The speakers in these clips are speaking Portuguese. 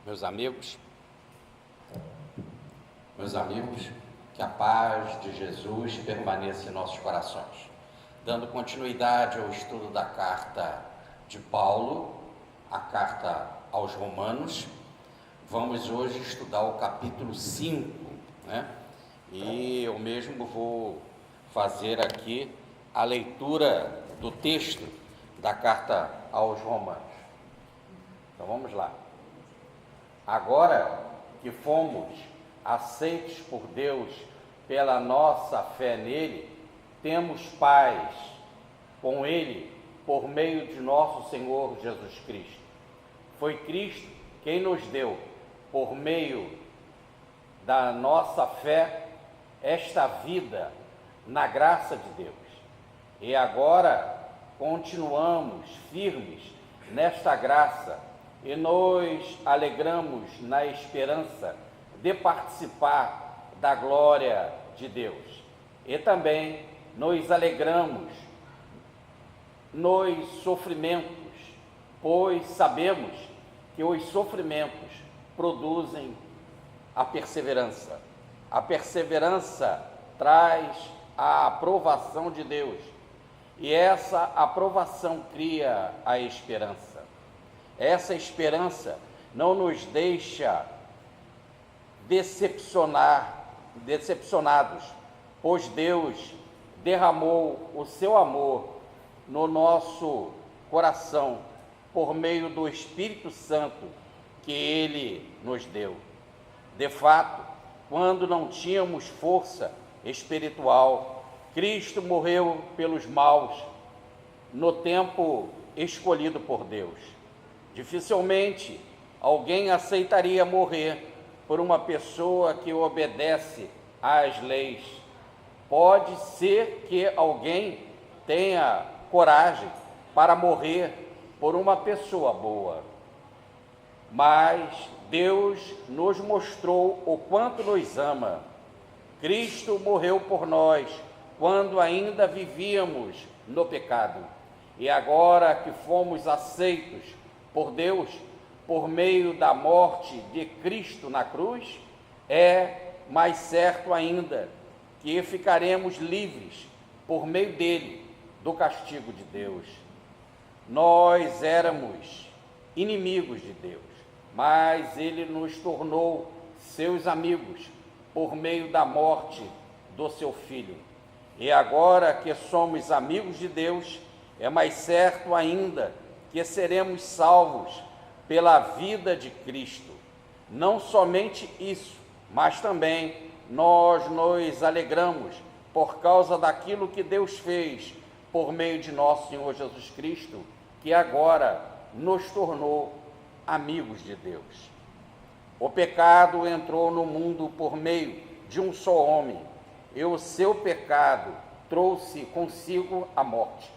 Meus amigos, que a paz de Jesus permaneça em nossos corações. Dando continuidade ao estudo da carta de Paulo, a carta aos Romanos, vamos hoje estudar o capítulo 5, né? E eu mesmo vou fazer aqui a leitura do texto da carta aos Romanos. Então vamos lá. Agora que fomos aceitos por Deus pela nossa fé nele, temos paz com ele por meio de nosso Senhor Jesus Cristo. Foi Cristo quem nos deu, por meio da nossa fé, esta vida na graça de Deus. E agora continuamos firmes nesta graça e nos alegramos na esperança de participar da glória de Deus. E também nos alegramos nos sofrimentos, pois sabemos que os sofrimentos produzem a perseverança. A perseverança traz a aprovação de Deus, e essa aprovação cria a esperança. Essa esperança não nos deixa decepcionados, pois Deus derramou o seu amor no nosso coração por meio do Espírito Santo que Ele nos deu. De fato, quando não tínhamos força espiritual, Cristo morreu pelos maus no tempo escolhido por Deus. Dificilmente alguém aceitaria morrer por uma pessoa que obedece às leis. Pode ser que alguém tenha coragem para morrer por uma pessoa boa, mas Deus nos mostrou o quanto nos ama. Cristo morreu por nós quando ainda vivíamos no pecado, e agora que fomos aceitos por Deus, por meio da morte de Cristo na cruz, é mais certo ainda que ficaremos livres por meio dele do castigo de Deus. Nós éramos inimigos de Deus, mas ele nos tornou seus amigos por meio da morte do seu Filho. E agora que somos amigos de Deus, é mais certo ainda que seremos salvos pela vida de Cristo. Não somente isso, mas também nós nos alegramos por causa daquilo que Deus fez por meio de nosso Senhor Jesus Cristo, que agora nos tornou amigos de Deus. O pecado entrou no mundo por meio de um só homem, e o seu pecado trouxe consigo a morte.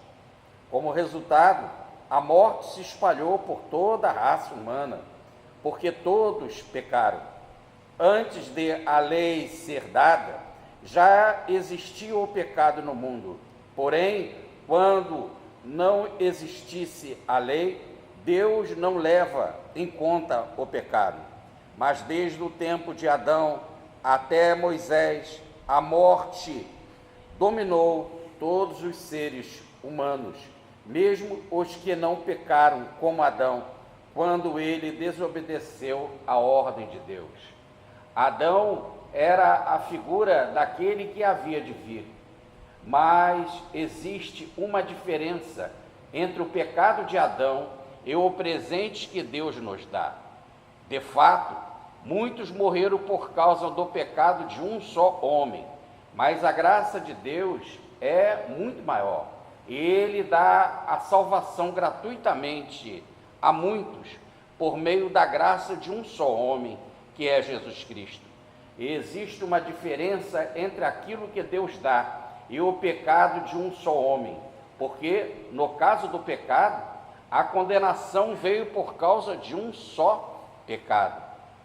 Como resultado, a morte se espalhou por toda a raça humana, porque todos pecaram. Antes de a lei ser dada, já existia o pecado no mundo. Porém, quando não existisse a lei, Deus não leva em conta o pecado. Mas desde o tempo de Adão até Moisés, a morte dominou todos os seres humanos, mesmo os que não pecaram como Adão, quando ele desobedeceu a ordem de Deus. Adão era a figura daquele que havia de vir, mas existe uma diferença entre o pecado de Adão e o presente que Deus nos dá. De fato, muitos morreram por causa do pecado de um só homem, mas a graça de Deus é muito maior. Ele dá a salvação gratuitamente a muitos, por meio da graça de um só homem, que é Jesus Cristo. E existe uma diferença entre aquilo que Deus dá e o pecado de um só homem, porque no caso do pecado, a condenação veio por causa de um só pecado.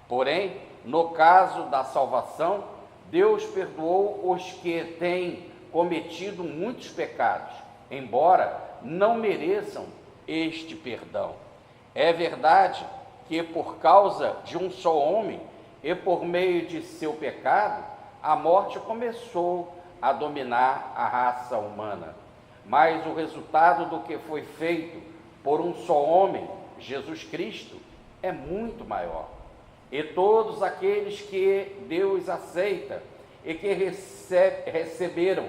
Porém, no caso da salvação, Deus perdoou os que têm cometido muitos pecados, embora não mereçam este perdão. É verdade que por causa de um só homem e por meio de seu pecado, a morte começou a dominar a raça humana. Mas o resultado do que foi feito por um só homem, Jesus Cristo, é muito maior. E todos aqueles que Deus aceita e que receberam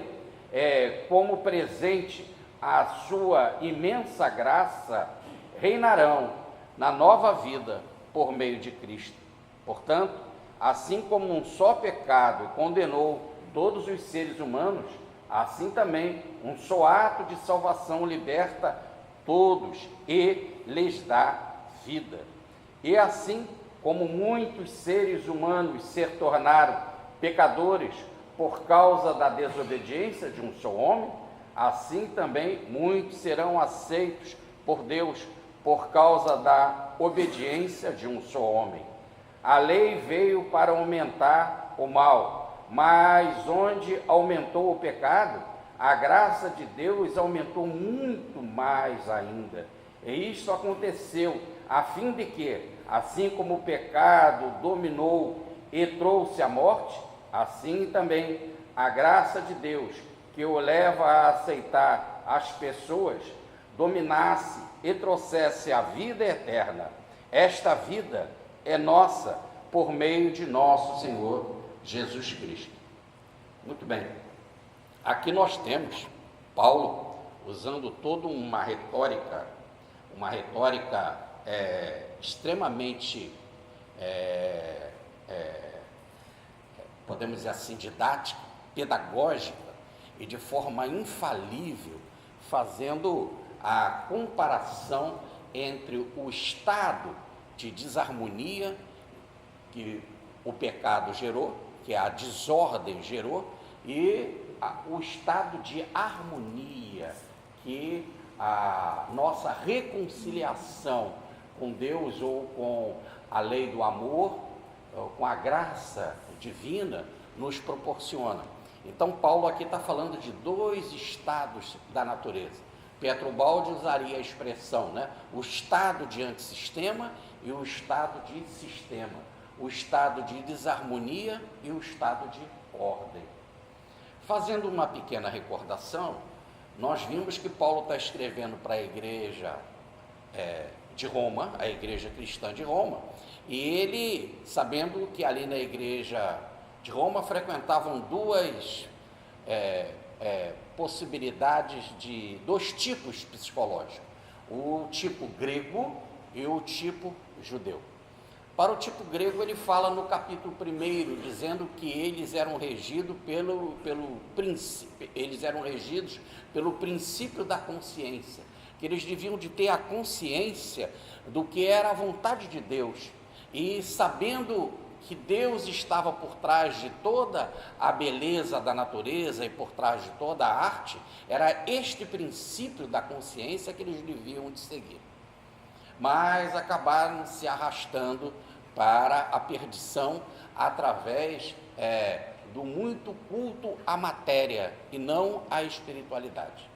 como presente a sua imensa graça, reinarão na nova vida por meio de Cristo. Portanto, assim como um só pecado condenou todos os seres humanos, assim também um só ato de salvação liberta todos e lhes dá vida. E assim como muitos seres humanos se tornaram pecadores por causa da desobediência de um só homem, assim também muitos serão aceitos por Deus por causa da obediência de um só homem. A lei veio para aumentar o mal, mas onde aumentou o pecado, a graça de Deus aumentou muito mais ainda. E isso aconteceu a fim de que, assim como o pecado dominou e trouxe a morte, assim também a graça de Deus, que o leva a aceitar as pessoas, dominasse e trouxesse a vida eterna. Esta vida é nossa por meio de nosso Senhor Jesus Cristo. Muito bem, aqui nós temos Paulo usando toda uma retórica extremamente, podemos dizer assim, didática, pedagógica e de forma infalível, fazendo a comparação entre o estado de desarmonia que o pecado gerou, que a desordem gerou, e o estado de harmonia que a nossa reconciliação com Deus ou com a lei do amor, ou com a graça divina, nos proporciona. Então Paulo aqui está falando de dois estados da natureza. Pietro Baldi usaria a expressão, o estado de antissistema e o estado de sistema, o estado de desarmonia e o estado de ordem. Fazendo uma pequena recordação, nós vimos que Paulo está escrevendo para a igreja de Roma, a igreja cristã de Roma, e ele, sabendo que ali na igreja de Roma frequentavam duas possibilidades de dois tipos psicológicos, o tipo grego e o tipo judeu. Para o tipo grego, ele fala no capítulo 1, dizendo que eles eram regidos pelo princípio da consciência, que eles deviam de ter a consciência do que era a vontade de Deus, e sabendo que Deus estava por trás de toda a beleza da natureza e por trás de toda a arte, era este princípio da consciência que eles deviam de seguir. Mas acabaram se arrastando para a perdição através do muito culto à matéria e não à espiritualidade.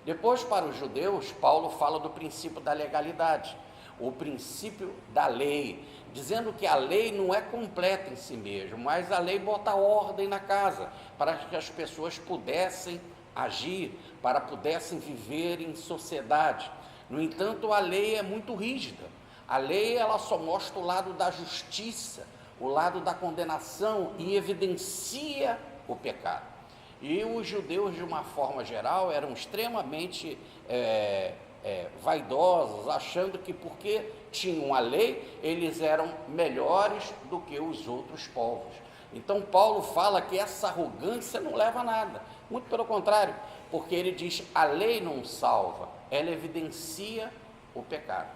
Depois, para os judeus, Paulo fala do princípio da legalidade, o princípio da lei, dizendo que a lei não é completa em si mesma, mas a lei bota ordem na casa, para que as pessoas pudessem agir, para pudessem viver em sociedade. No entanto, a lei é muito rígida. A lei, ela só mostra o lado da justiça, o lado da condenação, e evidencia o pecado. E os judeus, de uma forma geral, eram extremamente vaidosos, achando que porque tinham a lei, eles eram melhores do que os outros povos. Então Paulo fala que essa arrogância não leva a nada, muito pelo contrário, porque ele diz: a lei não salva, ela evidencia o pecado.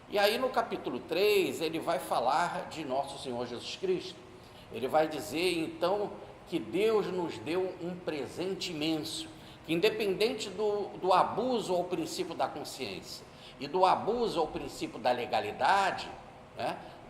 E aí no capítulo 3 ele vai falar de nosso Senhor Jesus Cristo. Ele vai dizer então que Deus nos deu um presente imenso, que independente do abuso ao princípio da consciência e do abuso ao princípio da legalidade,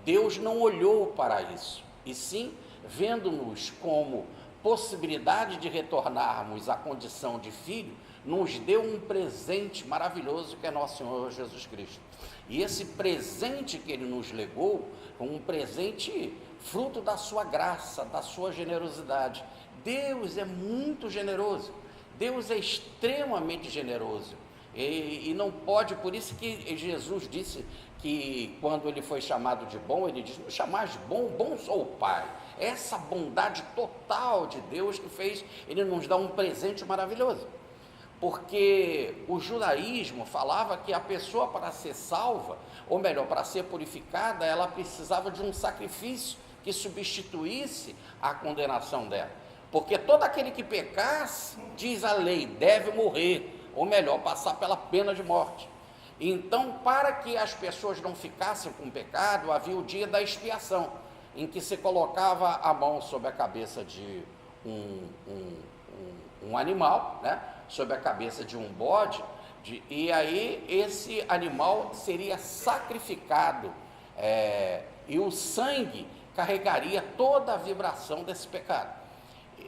Deus não olhou para isso, e sim, vendo-nos como possibilidade de retornarmos à condição de filho, nos deu um presente maravilhoso que é nosso Senhor Jesus Cristo. E esse presente que ele nos legou, um presente fruto da sua graça, da sua generosidade. Deus é muito generoso, Deus é extremamente generoso, e não pode, por isso que Jesus disse que quando ele foi chamado de bom, ele disse: não chamais de bom, bom sou o Pai. Essa bondade total de Deus que fez ele nos dar um presente maravilhoso, porque o judaísmo falava que a pessoa, para ser salva, ou melhor, para ser purificada, ela precisava de um sacrifício que substituísse a condenação dela, porque todo aquele que pecasse, diz a lei, deve morrer, ou melhor, passar pela pena de morte. Então, para que as pessoas não ficassem com pecado, havia o dia da expiação, em que se colocava a mão sobre a cabeça de um animal, né? Sobre a cabeça de um bode, e aí esse animal seria sacrificado, e o sangue carregaria toda a vibração desse pecado.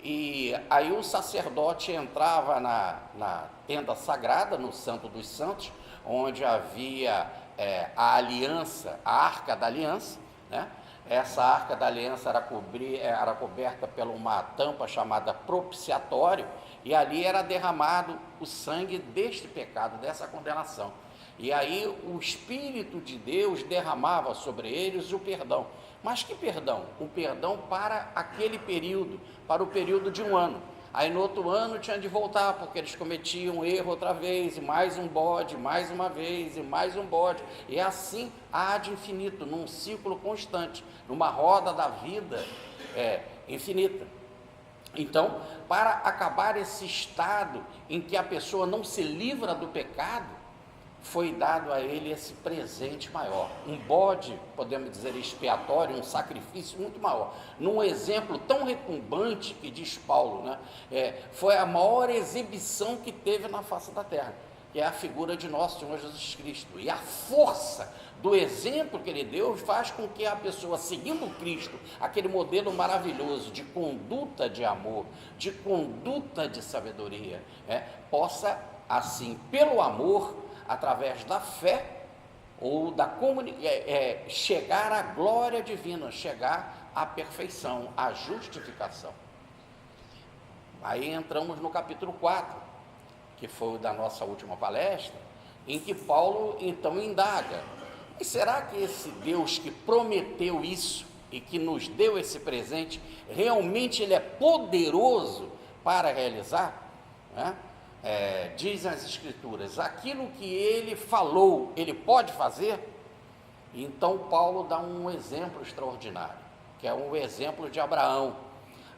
E aí o sacerdote entrava na tenda sagrada, no Santo dos Santos, onde havia a aliança, a Arca da Aliança, né? Essa Arca da Aliança era coberta por uma tampa chamada propiciatório, e ali era derramado o sangue deste pecado, dessa condenação. E aí o Espírito de Deus derramava sobre eles o perdão. Mas que perdão? O perdão para aquele período, para o período de um ano. Aí no outro ano tinha de voltar, porque eles cometiam erro outra vez, e mais um bode, mais uma vez, e mais um bode, e assim ad infinito, num ciclo constante, numa roda da vida infinita. Então, para acabar esse estado em que a pessoa não se livra do pecado, foi dado a ele esse presente maior, um bode, podemos dizer, expiatório, um sacrifício muito maior, num exemplo tão retumbante que diz Paulo, né? Foi a maior exibição que teve na face da terra, que é a figura de nosso Senhor Jesus Cristo, e a força do exemplo que ele deu faz com que a pessoa, seguindo Cristo, aquele modelo maravilhoso de conduta de amor, de conduta de sabedoria, possa assim, pelo amor, através da fé ou da chegar à glória divina, chegar à perfeição, à justificação. Aí entramos no capítulo 4, que foi o da nossa última palestra, em que Paulo então indaga: e será que esse Deus que prometeu isso e que nos deu esse presente, realmente ele é poderoso para realizar? Dizem as Escrituras, aquilo que ele falou, ele pode fazer? Então Paulo dá um exemplo extraordinário, que é um exemplo de Abraão.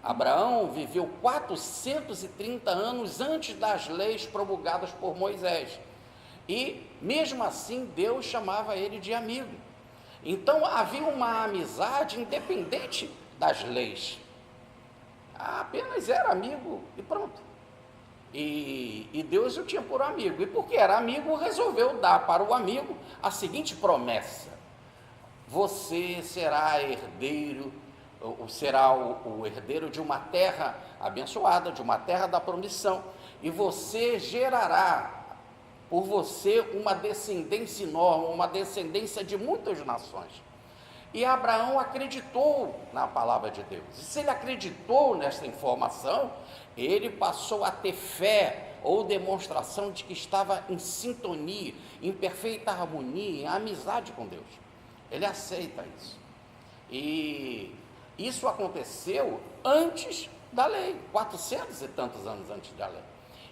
Abraão viveu 430 anos antes das leis promulgadas por Moisés, e mesmo assim Deus chamava ele de amigo. Então havia uma amizade independente das leis, apenas era amigo e pronto. E Deus o tinha por amigo, e porque era amigo, resolveu dar para o amigo a seguinte promessa: você será herdeiro, ou será o herdeiro de uma terra abençoada, de uma terra da promissão, e você gerará por você uma descendência enorme, uma descendência de muitas nações. E Abraão acreditou na palavra de Deus, e se ele acreditou nessa informação, ele passou a ter fé, ou demonstração de que estava em sintonia, em perfeita harmonia, em amizade com Deus. Ele aceita isso, e isso aconteceu antes da lei, 400 e tantos anos antes da lei.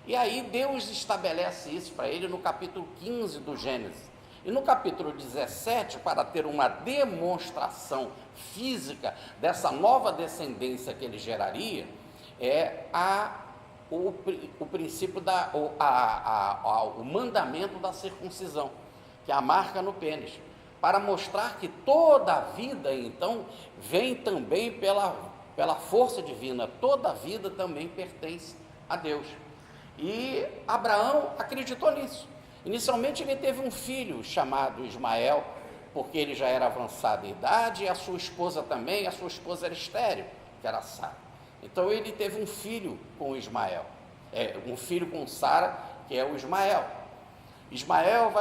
E aí Deus estabelece isso para ele no capítulo 15 do Gênesis. E no capítulo 17, para ter uma demonstração física dessa nova descendência que ele geraria, o princípio o mandamento da circuncisão, que é a marca no pênis, para mostrar que toda a vida, então, vem também pela força divina, toda a vida também pertence a Deus. E Abraão acreditou nisso. Inicialmente ele teve um filho chamado Ismael, porque ele já era avançado em idade, e a sua esposa também, a sua esposa era estéril, que era Sara. Então ele teve um filho com Ismael, um filho com Sara, que é o Ismael. Ismael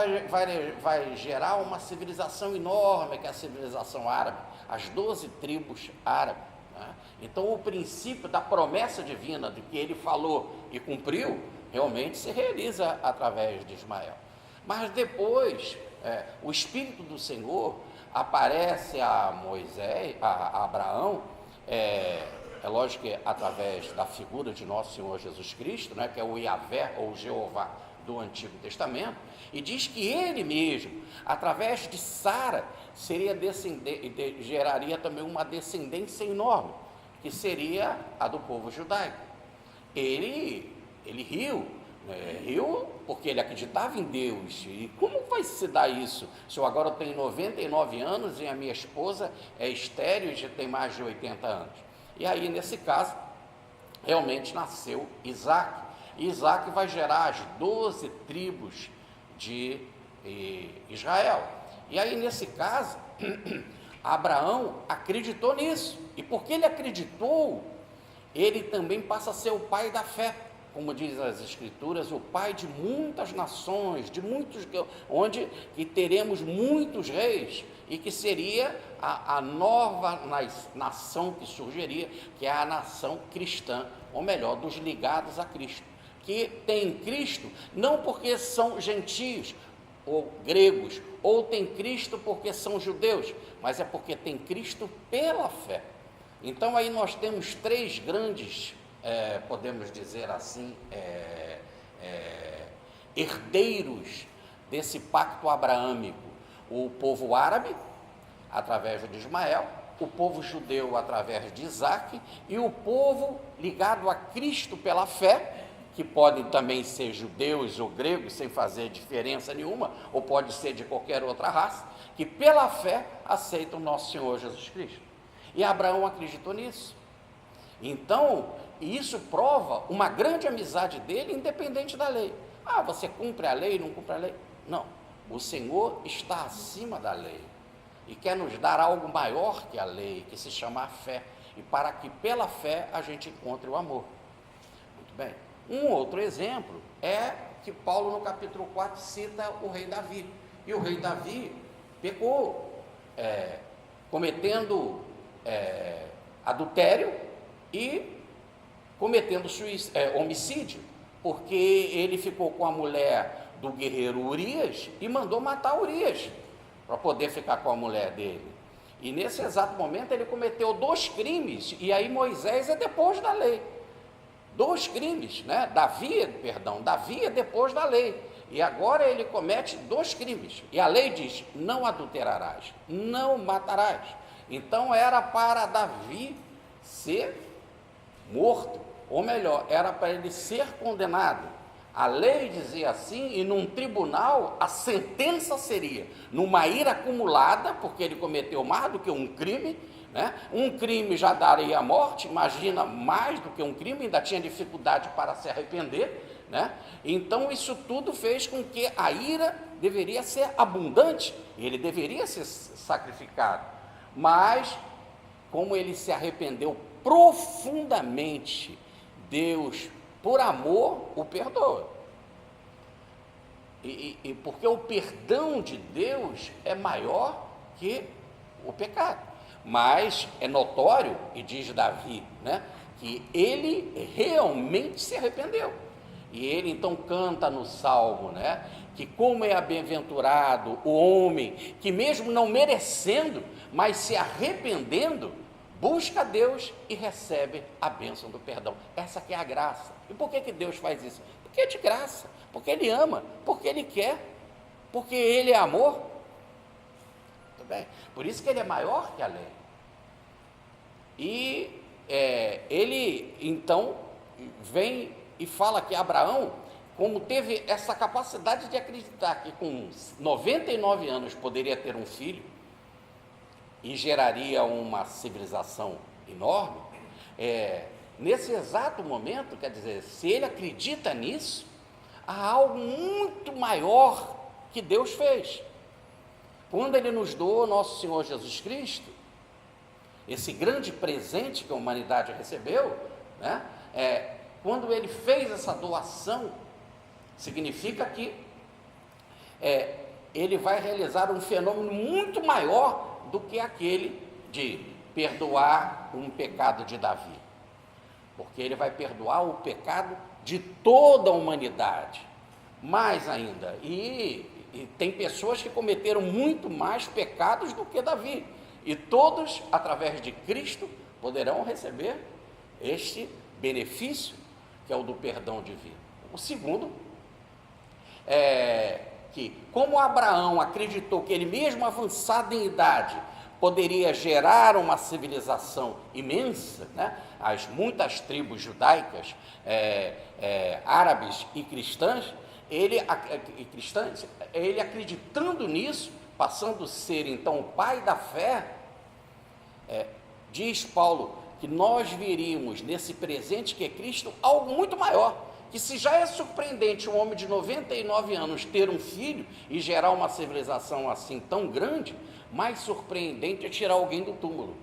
vai gerar uma civilização enorme, que é a civilização árabe, as 12 tribos árabes, né? Então o princípio da promessa divina, de que ele falou e cumpriu, realmente se realiza através de Ismael. Mas depois, o Espírito do Senhor aparece a Moisés, a Abraão, é lógico que através da figura de nosso Senhor Jesus Cristo, né, que é o Yahvé ou Jeová do Antigo Testamento, e diz que ele mesmo, através de Sara, geraria também uma descendência enorme, que seria a do povo judaico. Ele riu, riu porque ele acreditava em Deus. E como vai se dar isso? Se eu agora tenho 99 anos e a minha esposa é estéril e já tem mais de 80 anos. E aí, nesse caso, realmente nasceu Isaac. E Isaac vai gerar as 12 tribos de Israel. E aí, nesse caso, Abraão acreditou nisso. E porque ele acreditou, ele também passa a ser o pai da fé. Como diz as Escrituras, o pai de muitas nações, onde teremos muitos reis, e que seria a nova nação que surgiria, que é a nação cristã, ou melhor, dos ligados a Cristo, que tem Cristo não porque são gentios ou gregos, ou tem Cristo porque são judeus, mas é porque tem Cristo pela fé. Então aí nós temos três grandes, podemos dizer assim, herdeiros desse pacto abraâmico: o povo árabe, através de Ismael, o povo judeu, através de Isaac, e o povo ligado a Cristo pela fé, que podem também ser judeus ou gregos, sem fazer diferença nenhuma, ou pode ser de qualquer outra raça, que pela fé aceitam o nosso Senhor Jesus Cristo. E Abraão acreditou nisso. Então, isso prova uma grande amizade dele, independente da lei. Você cumpre a lei, não cumpre a lei? Não, o Senhor está acima da lei e quer nos dar algo maior que a lei, que se chama a fé, e para que pela fé a gente encontre o amor. Muito bem. Um outro exemplo é que Paulo, no capítulo 4, cita o rei Davi. E o rei Davi pecou, cometendo adultério e cometendo homicídio, porque ele ficou com a mulher do guerreiro Urias e mandou matar Urias para poder ficar com a mulher dele. E nesse exato momento ele cometeu 2 crimes, e aí Moisés é depois da lei. 2 crimes, né? Davi é depois da lei. E agora ele comete 2 crimes. E a lei diz: não adulterarás, não matarás. Então era para Davi ser morto, ou melhor, era para ele ser condenado. A lei dizia assim, e num tribunal a sentença seria numa ira acumulada, porque ele cometeu mais do que um crime, né? Um crime já daria a morte, imagina mais do que um crime, ainda tinha dificuldade para se arrepender, né? Então isso tudo fez com que a ira deveria ser abundante, ele deveria ser sacrificado, mas como ele se arrependeu profundamente, Deus, por amor, o perdoa. E porque o perdão de Deus é maior que o pecado. Mas é notório, e diz Davi, né, que ele realmente se arrependeu. E ele então canta no Salmo, né, que como é bem-aventurado o homem que, mesmo não merecendo, mas se arrependendo, busca Deus e recebe a bênção do perdão. Essa que é a graça. E por que Deus faz isso? Porque é de graça, porque Ele ama, porque Ele quer, porque Ele é amor. Tudo bem? Por isso que Ele é maior que a lei. E Ele, então, vem e fala que Abraão, como teve essa capacidade de acreditar que com 99 anos poderia ter um filho, e geraria uma civilização enorme, nesse exato momento, quer dizer, se ele acredita nisso, há algo muito maior que Deus fez. Quando ele nos doou nosso Senhor Jesus Cristo, esse grande presente que a humanidade recebeu, né, quando ele fez essa doação, significa que ele vai realizar um fenômeno muito maior do que aquele de perdoar um pecado de Davi, porque ele vai perdoar o pecado de toda a humanidade, mais ainda, e tem pessoas que cometeram muito mais pecados do que Davi, e todos, através de Cristo, poderão receber este benefício, que é o do perdão divino. O segundo é que, como Abraão acreditou que ele mesmo avançado em idade poderia gerar uma civilização imensa, né? As muitas tribos judaicas, árabes e cristãs, ele acreditando nisso, passando a ser então o pai da fé, diz Paulo que nós veríamos nesse presente que é Cristo algo muito maior, que se já é surpreendente um homem de 99 anos ter um filho e gerar uma civilização assim tão grande, mais surpreendente é tirar alguém do túmulo.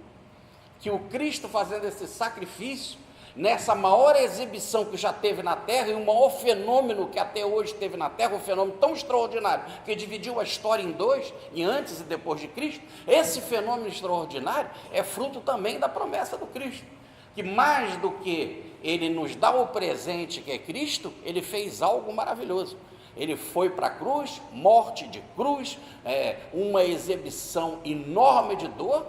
Que o Cristo fazendo esse sacrifício, nessa maior exibição que já teve na terra, e o maior fenômeno que até hoje teve na terra, um fenômeno tão extraordinário, que dividiu a história em dois, em antes e depois de Cristo, esse fenômeno extraordinário é fruto também da promessa do Cristo, que mais do que ele nos dá o presente que é Cristo, ele fez algo maravilhoso. Ele foi para a cruz, morte de cruz, uma exibição enorme de dor,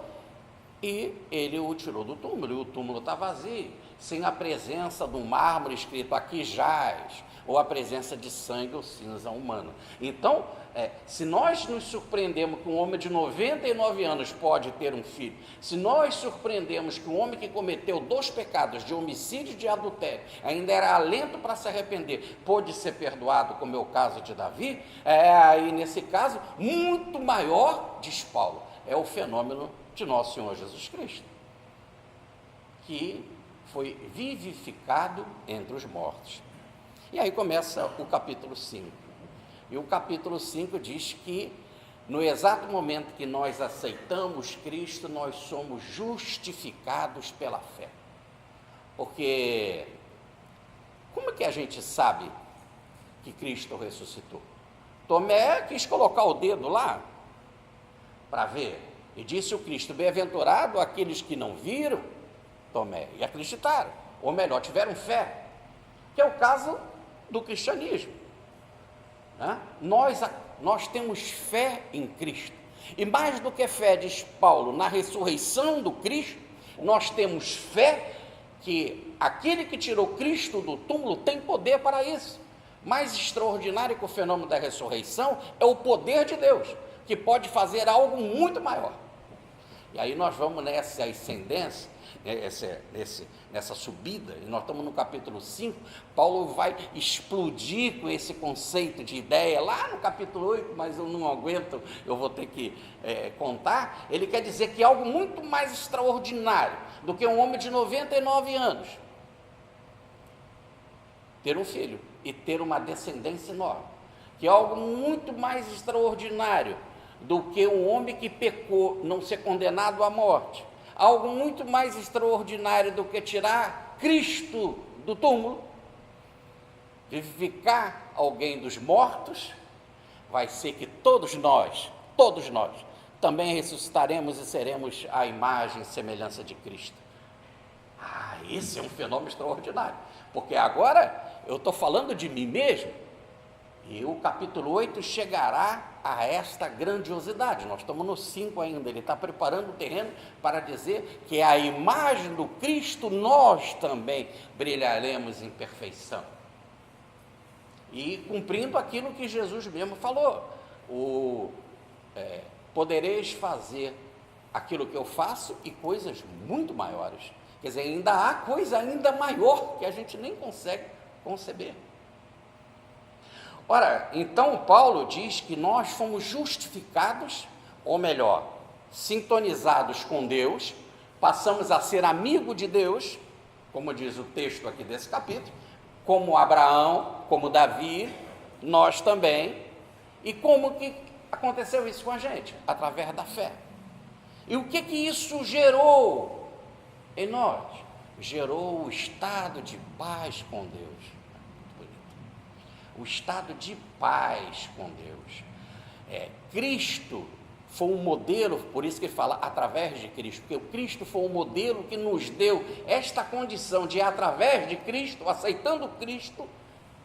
e ele o tirou do túmulo, e o túmulo está vazio, sem a presença do mármore escrito aqui jaz, ou a presença de sangue ou cinza humana. Então, se nós nos surpreendemos que um homem de 99 anos pode ter um filho, se nós surpreendemos que um homem que cometeu 2 pecados, de homicídio e de adultério, ainda era alento para se arrepender, pôde ser perdoado, como é o caso de Davi, aí nesse caso, muito maior, diz Paulo, é o fenômeno de nosso Senhor Jesus Cristo, que foi vivificado entre os mortos. E aí começa o capítulo 5. E o capítulo 5 diz que no exato momento que nós aceitamos Cristo, nós somos justificados pela fé. Porque como é que a gente sabe que Cristo ressuscitou? Tomé quis colocar o dedo lá para ver, e disse o Cristo: bem-aventurado aqueles que não viram, Tomé, e acreditaram, ou melhor, tiveram fé, que é o caso do cristianismo. Nós temos fé em Cristo, e mais do que fé, diz Paulo, na ressurreição do Cristo, nós temos fé que aquele que tirou Cristo do túmulo tem poder para isso. Mais extraordinário que o fenômeno da ressurreição é o poder de Deus, que pode fazer algo muito maior. E aí nós vamos nessa ascendência, nessa subida, e nós estamos no capítulo 5, Paulo vai explodir com esse conceito de ideia, lá no capítulo 8, mas eu não aguento, eu vou ter que contar. Ele quer dizer que é algo muito mais extraordinário do que um homem de 99 anos ter um filho e ter uma descendência enorme, que é algo muito mais extraordinário do que um homem que pecou não ser condenado à morte, algo muito mais extraordinário do que tirar Cristo do túmulo, vivificar alguém dos mortos, vai ser que todos nós, também ressuscitaremos e seremos a imagem e semelhança de Cristo. Esse é um fenômeno extraordinário, porque agora eu estou falando de mim mesmo, e o capítulo 8 chegará a esta grandiosidade. Nós estamos no 5 ainda, ele está preparando o terreno para dizer que a imagem do Cristo nós também brilharemos em perfeição. E cumprindo aquilo que Jesus mesmo falou, podereis fazer aquilo que eu faço e coisas muito maiores. Quer dizer, ainda há coisa ainda maior que a gente nem consegue conceber. Ora, então Paulo diz que nós fomos justificados, ou melhor, sintonizados com Deus, passamos a ser amigo de Deus, como diz o texto aqui desse capítulo, como Abraão, como Davi, nós também. E como que aconteceu isso com a gente? Através da fé. E o que isso gerou em nós? Gerou o estado de paz com Deus. O estado de paz com Deus. Cristo foi um modelo, por isso que ele fala através de Cristo, porque o Cristo foi um modelo que nos deu esta condição de, através de Cristo, aceitando Cristo,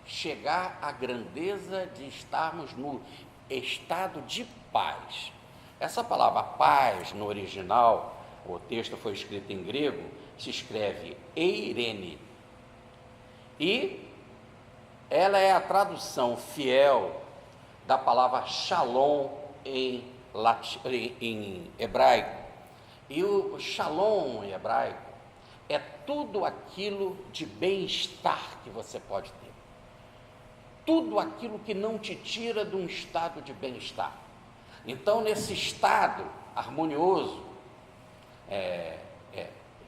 chegar à grandeza de estarmos no estado de paz. Essa palavra paz, no original, o texto foi escrito em grego, se escreve eirene, e ela é a tradução fiel da palavra shalom em hebraico. E o shalom em hebraico é tudo aquilo de bem-estar que você pode ter, tudo aquilo que não te tira de um estado de bem-estar. Então, nesse estado harmonioso,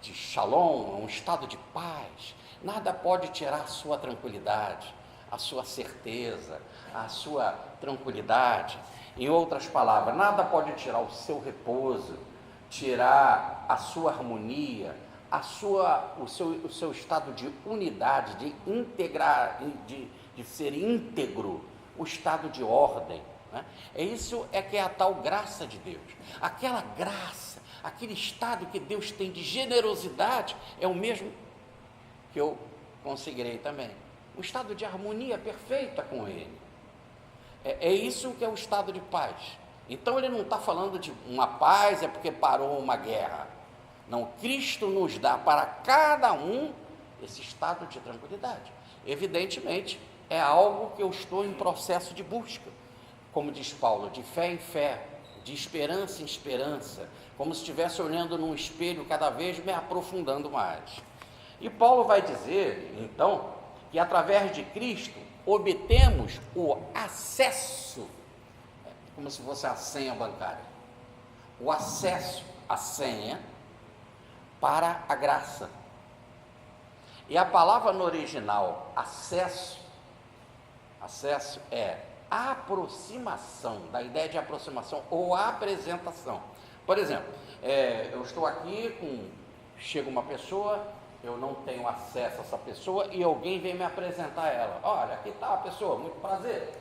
de shalom, um estado de paz, nada pode tirar a sua tranquilidade, a sua certeza, a sua tranquilidade. Em outras palavras, nada pode tirar o seu repouso, tirar a sua harmonia, o seu estado de unidade, de integrar, de ser íntegro, o estado de ordem, né? Isso que é a tal graça de Deus. Aquela graça, aquele estado que Deus tem de generosidade, é o mesmo que eu conseguirei também. Um estado de harmonia perfeita com Ele. É isso que é o estado de paz. Então ele não está falando de uma paz porque parou uma guerra. Não, Cristo nos dá para cada um esse estado de tranquilidade. Evidentemente, é algo que eu estou em processo de busca, como diz Paulo, de fé em fé, de esperança em esperança, como se estivesse olhando num espelho, cada vez me aprofundando mais. E Paulo vai dizer, então, que através de Cristo obtemos o acesso, como se fosse a senha bancária, o acesso, a senha, para a graça. E a palavra no original, acesso é aproximação, da ideia de aproximação ou apresentação. Por exemplo, eu estou aqui, chega uma pessoa, eu não tenho acesso a essa pessoa e alguém vem me apresentar ela. Olha, aqui está a pessoa, muito prazer.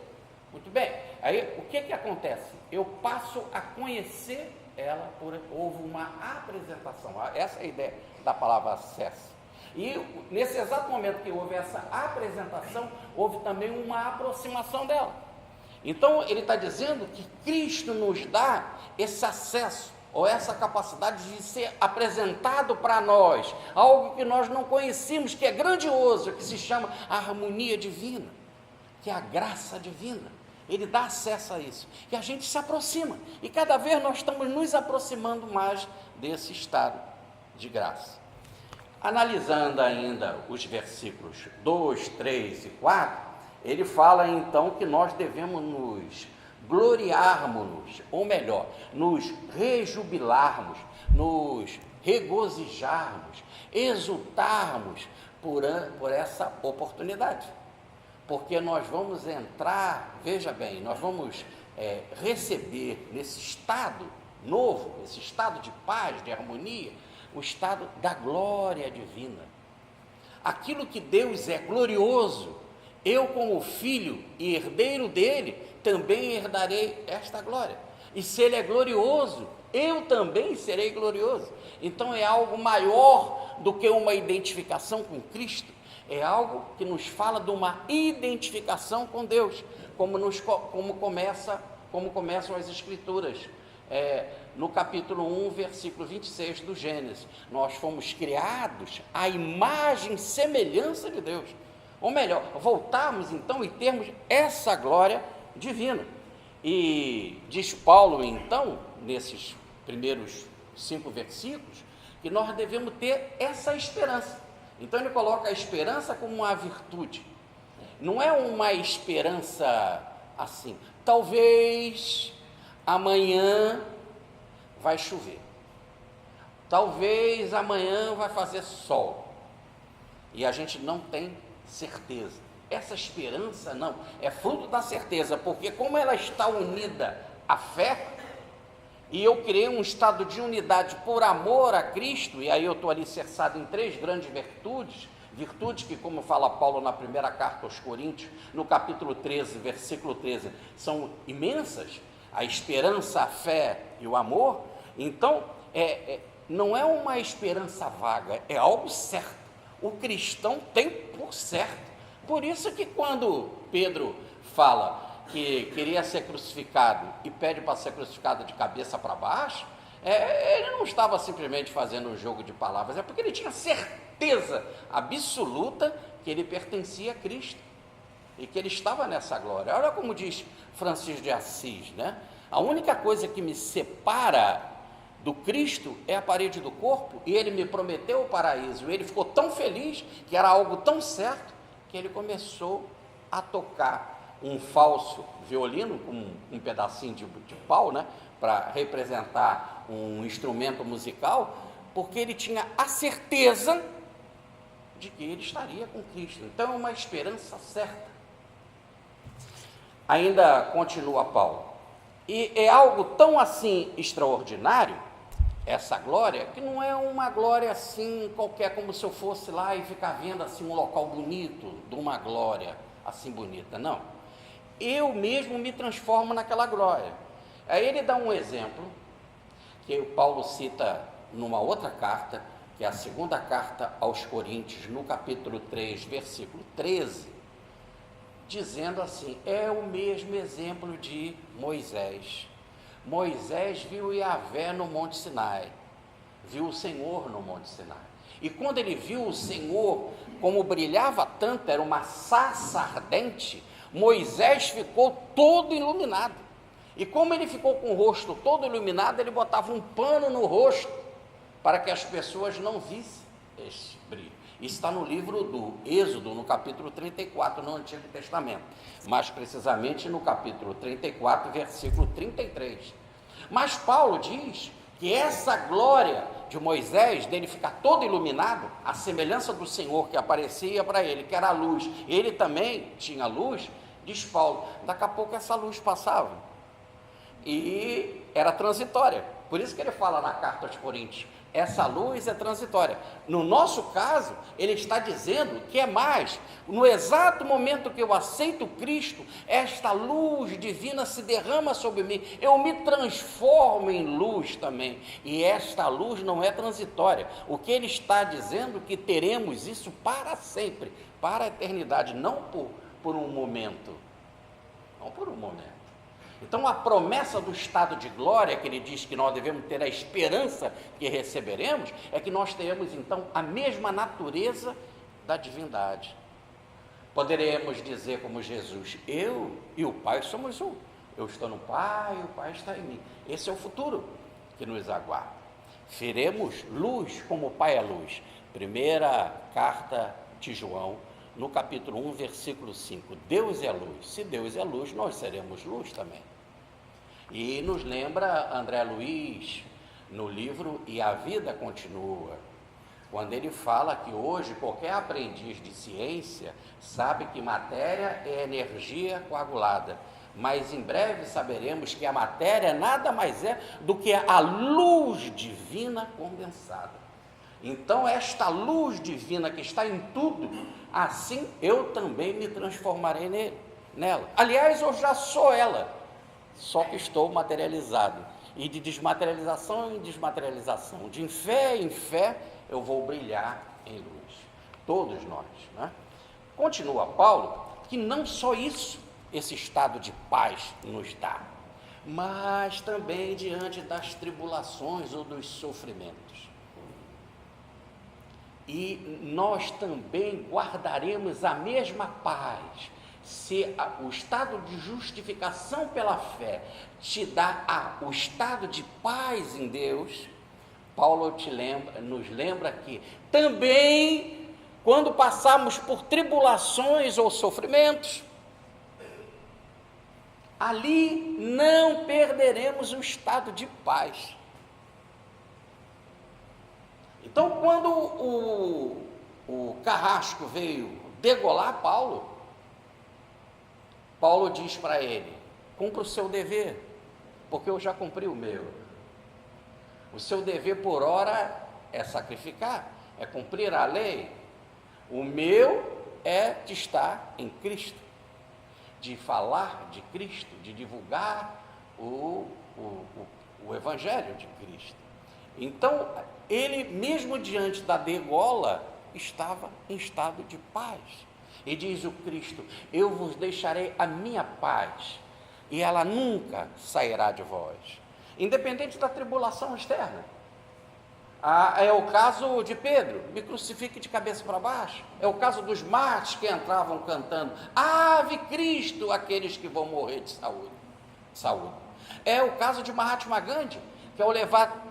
Muito bem. Aí, o que acontece? Eu passo a conhecer ela, houve uma apresentação. Essa é a ideia da palavra acesso. E nesse exato momento que houve essa apresentação, houve também uma aproximação dela. Então, ele está dizendo que Cristo nos dá esse acesso, ou essa capacidade de ser apresentado para nós, algo que nós não conhecíamos, que é grandioso, que se chama a harmonia divina, que é a graça divina. Ele dá acesso a isso, e a gente se aproxima, e cada vez nós estamos nos aproximando mais desse estado de graça. Analisando ainda os versículos 2, 3 e 4, ele fala então que nós devemos nos gloriarmos-nos, ou melhor, nos rejubilarmos, nos regozijarmos, exultarmos por essa oportunidade, porque nós vamos entrar, veja bem, nós vamos receber nesse estado novo, esse estado de paz, de harmonia, o estado da glória divina. Aquilo que Deus é glorioso, eu como filho e herdeiro dele, também herdarei esta glória. E se ele é glorioso, eu também serei glorioso. Então é algo maior do que uma identificação com Cristo, é algo que nos fala de uma identificação com Deus, como começam as Escrituras. No capítulo 1, versículo 26 do Gênesis, nós fomos criados à imagem e semelhança de Deus. Ou melhor, voltarmos então e termos essa glória divina. E diz Paulo então, nesses primeiros 5 versículos, que nós devemos ter essa esperança. Então ele coloca a esperança como uma virtude. Não é uma esperança assim, talvez amanhã vai chover, talvez amanhã vai fazer sol, e a gente não tem certeza. Essa esperança não, é fruto da certeza, porque como ela está unida à fé, e eu criei um estado de unidade por amor a Cristo, e aí eu estou alicerçado em 3 grandes virtudes que, como fala Paulo na primeira carta aos Coríntios, no capítulo 13, versículo 13, são imensas. a esperança, a fé e o amor, então não é uma esperança vaga, é algo certo. O cristão tem por certo. Por isso que quando Pedro fala que queria ser crucificado e pede para ser crucificado de cabeça para baixo, ele não estava simplesmente fazendo um jogo de palavras, é porque ele tinha certeza absoluta que ele pertencia a Cristo e que ele estava nessa glória. Olha como diz Francisco de Assis, né? A única coisa que me separa do Cristo é a parede do corpo, e ele me prometeu o paraíso. Ele ficou tão feliz que era algo tão certo que ele começou a tocar um falso violino com um pedacinho de pau, né, para representar um instrumento musical, porque ele tinha a certeza de que ele estaria com Cristo. Então é uma esperança certa. Ainda continua Paulo, e é algo tão assim extraordinário, essa glória, que não é uma glória assim qualquer, como se eu fosse lá e ficar vendo assim um local bonito, de uma glória assim bonita, não. Eu mesmo me transformo naquela glória. Aí ele dá um exemplo, que o Paulo cita numa outra carta, que é a segunda carta aos Coríntios, no capítulo 3, versículo 13, dizendo assim, é o mesmo exemplo de Moisés. Moisés viu Yahvé no Monte Sinai, viu o Senhor no Monte Sinai, e quando ele viu o Senhor, como brilhava tanto, era uma sarça ardente, Moisés ficou todo iluminado, e como ele ficou com o rosto todo iluminado, ele botava um pano no rosto, para que as pessoas não vissem esse brilho. Isso está no livro do Êxodo, no capítulo 34, no Antigo Testamento, mais precisamente no capítulo 34, versículo 33. Mas Paulo diz que essa glória de Moisés, dele ficar todo iluminado, a semelhança do Senhor que aparecia para ele, que era a luz, ele também tinha luz, diz Paulo, daqui a pouco essa luz passava, e era transitória. Por isso que ele fala na carta aos Coríntios, essa luz é transitória. No nosso caso, ele está dizendo que é mais, no exato momento que eu aceito Cristo, esta luz divina se derrama sobre mim, eu me transformo em luz também, e esta luz não é transitória. O que ele está dizendo é que teremos isso para sempre, para a eternidade, não por um momento, não por um momento. Então a promessa do estado de glória, que ele diz que nós devemos ter a esperança que receberemos, é que nós teremos então a mesma natureza da divindade. Poderemos dizer como Jesus, eu e o Pai somos um, eu estou no Pai e o Pai está em mim. Esse é o futuro que nos aguarda. Seremos luz como o Pai é luz. Primeira carta de João, no capítulo 1, versículo 5, Deus é luz, se Deus é luz, nós seremos luz também. E nos lembra André Luiz, no livro E a Vida Continua, quando ele fala que hoje qualquer aprendiz de ciência sabe que matéria é energia coagulada, mas em breve saberemos que a matéria nada mais é do que a luz divina condensada. Então esta luz divina que está em tudo, assim eu também me transformarei nela. Aliás, eu já sou ela, só que estou materializado, e de desmaterialização em desmaterialização, de fé em fé, eu vou brilhar em luz, todos nós, né? Continua Paulo, que não só isso, esse estado de paz nos dá, mas também diante das tribulações ou dos sofrimentos. E nós também guardaremos a mesma paz. Se o estado de justificação pela fé te dá o estado de paz em Deus, Paulo nos lembra que também, quando passarmos por tribulações ou sofrimentos, ali não perderemos o estado de paz. Então, quando o carrasco veio degolar Paulo diz para ele, cumpra o seu dever, porque eu já cumpri o meu. O seu dever por hora é sacrificar, é cumprir a lei. O meu é de estar em Cristo, de falar de Cristo, de divulgar o Evangelho de Cristo. Então, ele mesmo diante da degola, estava em estado de paz. E diz o Cristo: eu vos deixarei a minha paz, e ela nunca sairá de vós, independente da tribulação externa. É o caso de Pedro: me crucifique de cabeça para baixo. É o caso dos mártires que entravam cantando: ave Cristo, aqueles que vão morrer de saúde. É o caso de Mahatma Gandhi, que ao levar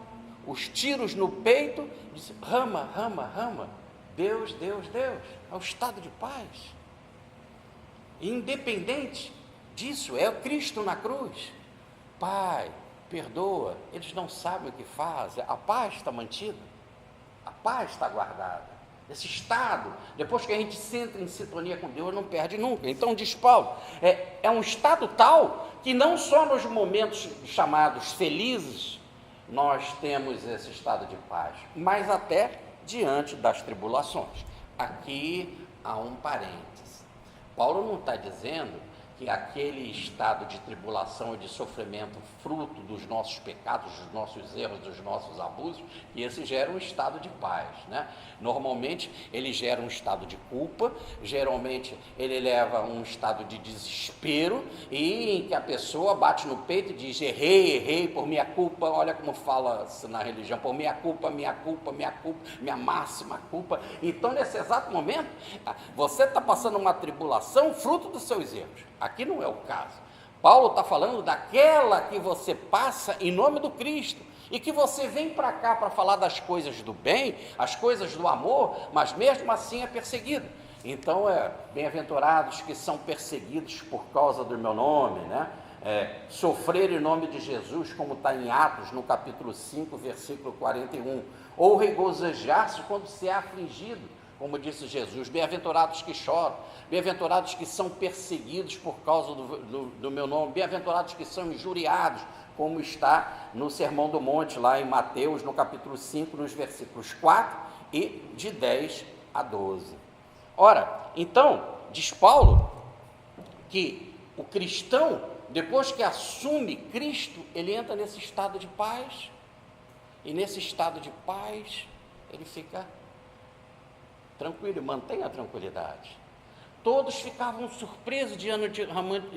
os tiros no peito, disse: Rama, Rama, Rama, Deus, Deus, Deus. É o estado de paz. Independente disso, é o Cristo na cruz. Pai, perdoa, eles não sabem o que fazem. A paz está mantida, a paz está guardada. Esse estado, depois que a gente entra em sintonia com Deus, não perde nunca. Então diz Paulo, é um estado tal que não só nos momentos chamados felizes nós temos esse estado de paz, mas até diante das tribulações. Aqui há um parêntese. Paulo não está dizendo que aquele estado de tribulação e de sofrimento fruto dos nossos pecados, dos nossos erros, dos nossos abusos, que esse gera um estado de paz, né? Normalmente ele gera um estado de culpa, geralmente ele leva a um estado de desespero, e em que a pessoa bate no peito e diz: errei por minha culpa. Olha como fala na religião: por minha culpa, minha máxima culpa. Então nesse exato momento você está passando uma tribulação fruto dos seus erros. Aqui não é o caso. Paulo está falando daquela que você passa em nome do Cristo, e que você vem para cá para falar das coisas do bem, as coisas do amor, mas mesmo assim é perseguido. Então, bem-aventurados que são perseguidos por causa do meu nome, né? Sofrer em nome de Jesus, como está em Atos, no capítulo 5, versículo 41, ou regozijar-se quando se é afligido, como disse Jesus: bem-aventurados que choram, bem-aventurados que são perseguidos por causa do meu nome, bem-aventurados que são injuriados, como está no Sermão do Monte, lá em Mateus, no capítulo 5, nos versículos 4 e de 10 a 12. Ora, então, diz Paulo que o cristão, depois que assume Cristo, ele entra nesse estado de paz, e nesse estado de paz, ele fica tranquilo, mantém a tranquilidade. Todos ficavam surpresos diante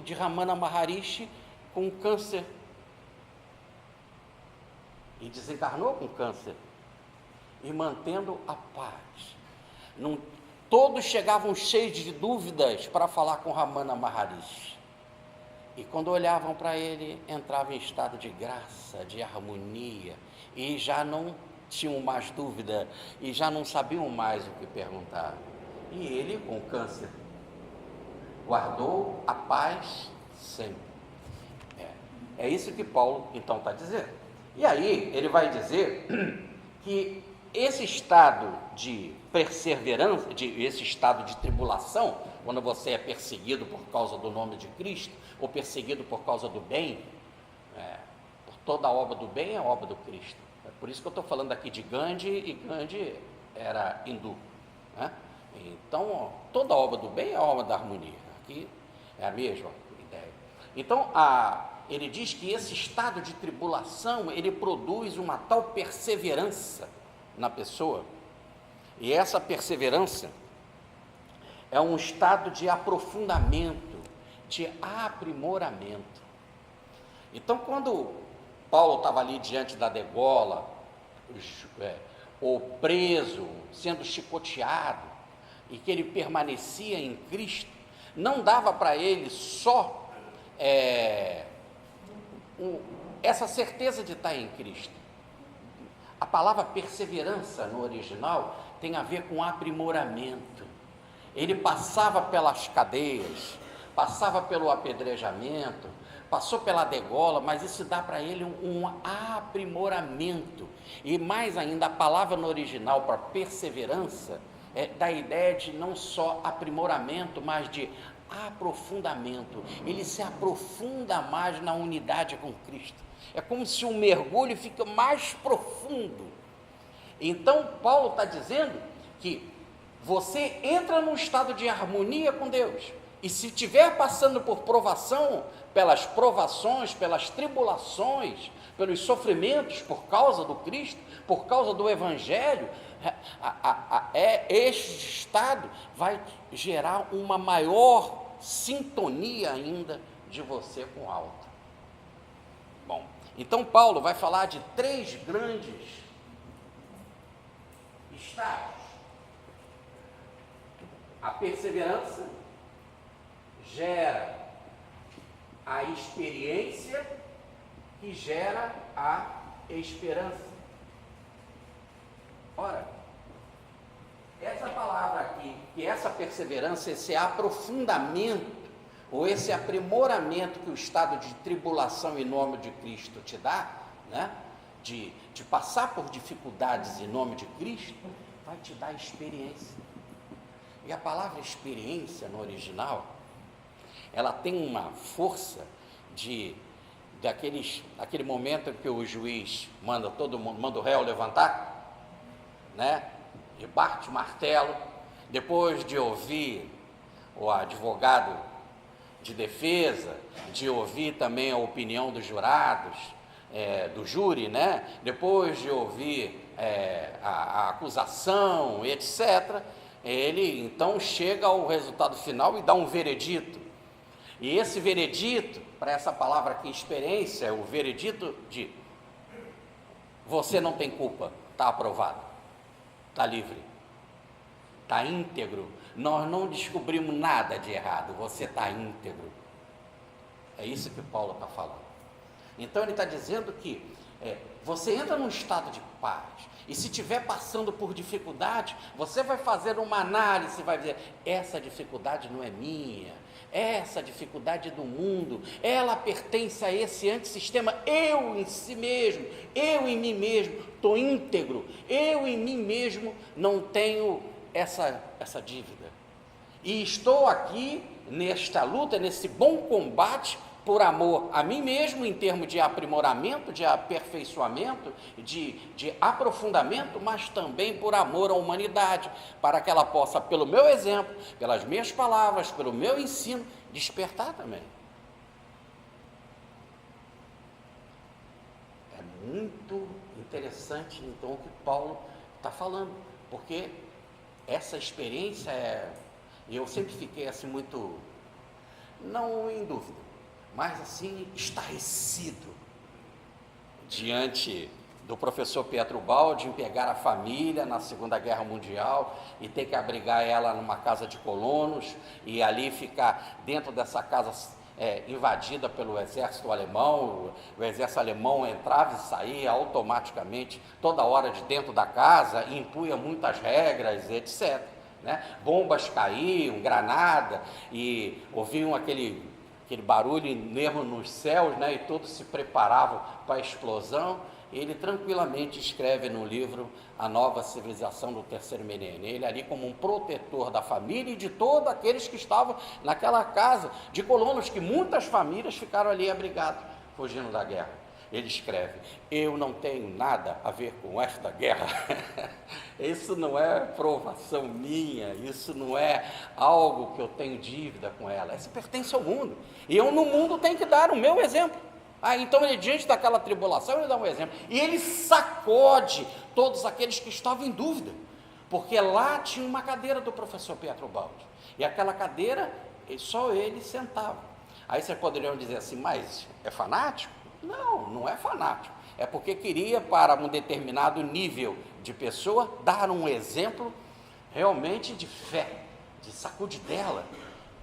de Ramana Maharishi com câncer, e desencarnou com câncer, e mantendo a paz. Todos chegavam cheios de dúvidas para falar com Ramana Maharishi, e quando olhavam para ele, entravam em estado de graça, de harmonia, e já não tinham mais dúvida, e já não sabiam mais o que perguntar. E ele, com câncer, guardou a paz sempre. É isso que Paulo então está dizendo. E aí ele vai dizer que esse estado de perseverança, esse estado de tribulação, quando você é perseguido por causa do nome de Cristo, ou perseguido por causa do bem, por toda a obra do bem é a obra do Cristo. É por isso que eu estou falando aqui de Gandhi, e Gandhi era hindu, né? Então, toda a obra do bem é a obra da harmonia. Aqui é a mesma ideia. Então, ele diz que esse estado de tribulação, ele produz uma tal perseverança na pessoa, e essa perseverança é um estado de aprofundamento, de aprimoramento. Então, quando Paulo estava ali diante da degola, ou preso, sendo chicoteado, e que ele permanecia em Cristo, não dava para ele só essa certeza de estar em Cristo. A palavra perseverança no original tem a ver com aprimoramento. Ele passava pelas cadeias, passava pelo apedrejamento, passou pela degola, mas isso dá para ele um aprimoramento. E mais ainda, a palavra no original para perseverança dá a ideia de não só aprimoramento, mas de aprofundamento. Ele se aprofunda mais na unidade com Cristo. É como se um mergulho fica mais profundo. Então Paulo está dizendo que você entra num estado de harmonia com Deus, E se estiver passando por provação, pelas provações, pelas tribulações, pelos sofrimentos por causa do Cristo, por causa do Evangelho, este estado vai gerar uma maior sintonia ainda de você com o alto. Bom, então Paulo vai falar de 3 grandes estados: a perseverança gera a experiência, que gera a esperança. Ora, essa palavra aqui, que essa perseverança, esse aprofundamento, ou esse aprimoramento que o estado de tribulação em nome de Cristo te dá, né? De passar por dificuldades em nome de Cristo, vai te dar experiência. E a palavra experiência no original, ela tem uma força aquele momento em que o juiz manda todo mundo, manda o réu levantar, né? E bate o martelo, depois de ouvir o advogado de defesa, de ouvir também a opinião dos jurados, do júri, né? Depois de ouvir a acusação, etc., ele então chega ao resultado final e dá um veredito. E esse veredito, para essa palavra aqui, experiência, é o veredito de: você não tem culpa, está aprovado, está livre, está íntegro, nós não descobrimos nada de errado, você está íntegro. É isso que Paulo está falando. Então ele está dizendo que você entra num estado de paz, e se estiver passando por dificuldade, você vai fazer uma análise, vai dizer: essa dificuldade não é minha, essa dificuldade é do mundo, ela pertence a esse antissistema, eu em si mesmo, eu em mim mesmo estou íntegro, eu em mim mesmo não tenho essa dívida, e estou aqui nesta luta, nesse bom combate, por amor a mim mesmo, em termos de aprimoramento, de aperfeiçoamento, de aprofundamento, mas também por amor à humanidade, para que ela possa, pelo meu exemplo, pelas minhas palavras, pelo meu ensino, despertar também. É muito interessante, então, o que Paulo está falando, porque essa experiência eu sempre fiquei assim muito, não em dúvida, mas assim, estarrecido diante do professor Pietro Baldi em pegar a família na Segunda Guerra Mundial e ter que abrigar ela numa casa de colonos, e ali ficar dentro dessa casa invadida pelo exército alemão. O exército alemão entrava e saía automaticamente toda hora de dentro da casa, e impunha muitas regras, etc., né? Bombas caíam, granada, e ouviam aquele barulho mesmo nos céus, né? E todos se preparavam para a explosão. Ele tranquilamente escreve no livro A Nova Civilização do Terceiro Milênio, ele ali como um protetor da família e de todos aqueles que estavam naquela casa de colonos, que muitas famílias ficaram ali abrigadas, fugindo da guerra. Ele escreve: eu não tenho nada a ver com esta guerra. Isso não é provação minha, isso não é algo que eu tenho dívida com ela, isso pertence ao mundo, e eu no mundo tenho que dar o meu exemplo. Então ele, diante daquela tribulação, ele dá um exemplo, e ele sacode todos aqueles que estavam em dúvida, porque lá tinha uma cadeira do professor Pietro Baldi, e aquela cadeira, só ele sentava. Aí vocês poderiam dizer assim: mas é fanático? Não, não é fanático, é porque queria, para um determinado nível de pessoa, dar um exemplo realmente de fé, de sacudidela,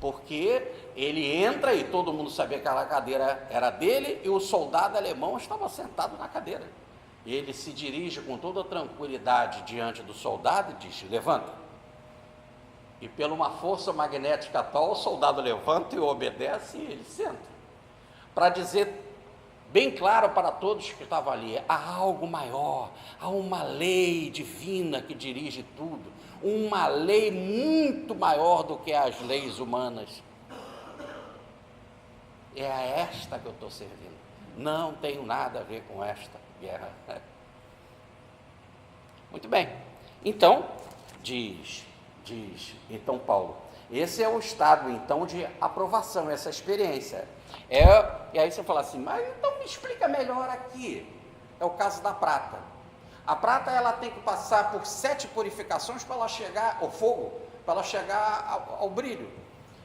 porque ele entra e todo mundo sabia que aquela cadeira era dele, e o soldado alemão estava sentado na cadeira, e ele se dirige com toda tranquilidade diante do soldado e diz: levanta. E pela uma força magnética tal, o soldado levanta e obedece, e ele senta, para dizer bem claro para todos que estavam ali: há algo maior, há uma lei divina que dirige tudo, uma lei muito maior do que as leis humanas. É a esta que eu estou servindo, não tenho nada a ver com esta guerra. Muito bem, então, diz então Paulo, Esse é o estado, então, de aprovação, essa experiência. E aí você fala assim, mas então me explica melhor aqui. É o caso da prata. A prata, ela tem que passar por 7 purificações para ela chegar ao fogo, para ela chegar ao brilho.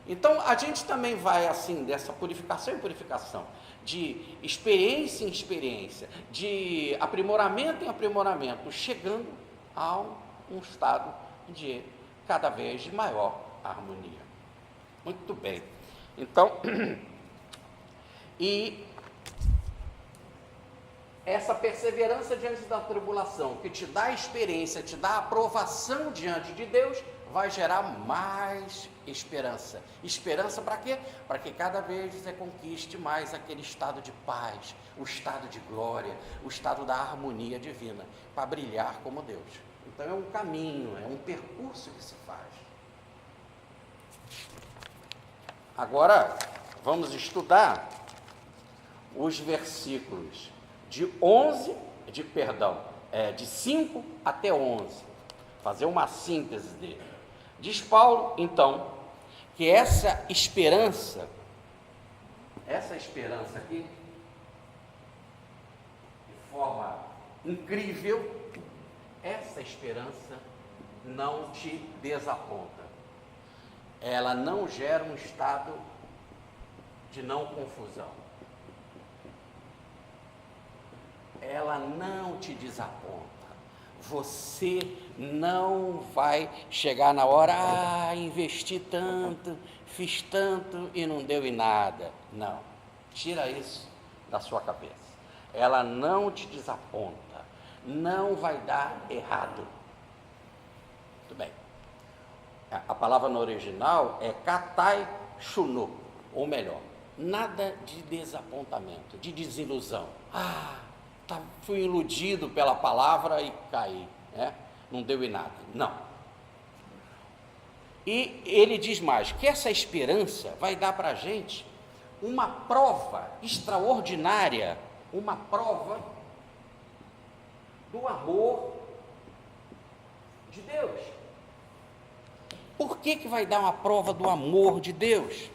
Então, a gente também vai assim, dessa purificação em purificação, de experiência em experiência, de aprimoramento em aprimoramento, chegando a um estado de cada vez de maior harmonia. Muito bem. Então, e essa perseverança diante da tribulação, que te dá experiência, te dá aprovação diante de Deus, vai gerar mais esperança. Esperança para quê? Para que cada vez você conquiste mais aquele estado de paz, o estado de glória, o estado da harmonia divina, para brilhar como Deus. Então é um caminho, é um percurso que se faz. Agora, vamos estudar os versículos de 5 até 11, fazer uma síntese dele. Diz Paulo, então, que essa esperança aqui, de forma incrível, essa esperança não te desaponta. Ela não gera um estado de não confusão. Ela não te desaponta. Você não vai chegar na hora, investi tanto, fiz tanto e não deu em nada. Não, tira isso da sua cabeça. Ela não te desaponta, não vai dar errado. Muito bem. A palavra no original é katai shunu, ou melhor, nada de desapontamento, de desilusão. Fui iludido pela palavra e caí, né? Não deu em nada. Não. E ele diz mais, que essa esperança vai dar para a gente uma prova extraordinária, uma prova do amor de Deus. Por que vai dar uma prova do amor de Deus?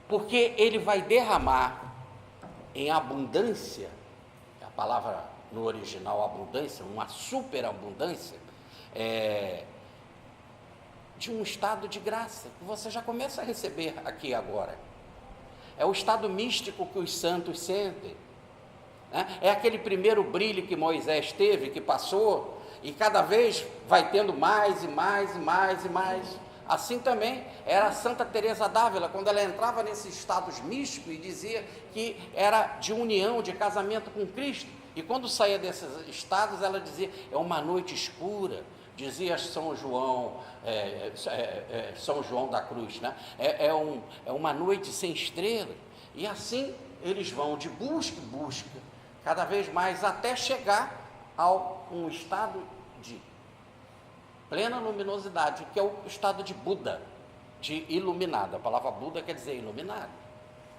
Porque ele vai derramar em abundância, a palavra no original abundância, uma superabundância, de um estado de graça, que você já começa a receber aqui agora. É o estado místico que os santos sentem, né? É aquele primeiro brilho que Moisés teve, que passou, e cada vez vai tendo mais e mais e mais e mais. Assim também era a Santa Teresa d'Ávila, quando ela entrava nesses estados místicos e dizia que era de união, de casamento com Cristo. E quando saía desses estados, ela dizia, é uma noite escura, dizia São João, São João da Cruz, né? É uma noite sem estrela. E assim eles vão de busca em busca, cada vez mais, até chegar a um estado de plena luminosidade, que é o estado de Buda, de iluminado. A palavra Buda quer dizer iluminado,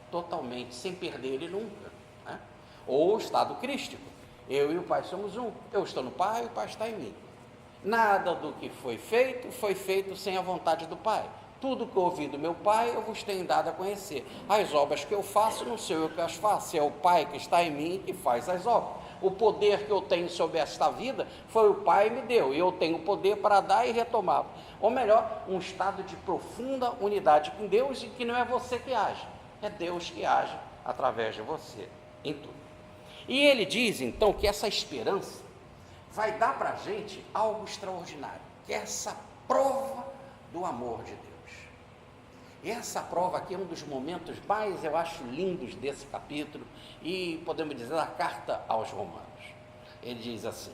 totalmente, sem perder ele nunca, né? Ou o estado crístico, eu e o Pai somos um, eu estou no Pai, o Pai está em mim. Nada do que foi feito sem a vontade do Pai. Tudo que ouvi do meu Pai, eu vos tenho dado a conhecer. As obras que eu faço, não sou eu que as faço, é o Pai que está em mim que faz as obras. O poder que eu tenho sobre esta vida, foi o Pai que me deu, e eu tenho o poder para dar e retomá-lo. Ou melhor, um estado de profunda unidade com Deus, e que não é você que age, é Deus que age através de você, em tudo. E ele diz, então, que essa esperança vai dar para a gente algo extraordinário, que é essa prova do amor de Deus. E essa prova aqui é um dos momentos mais, eu acho, lindos desse capítulo, e podemos dizer, da carta aos Romanos. Ele diz assim,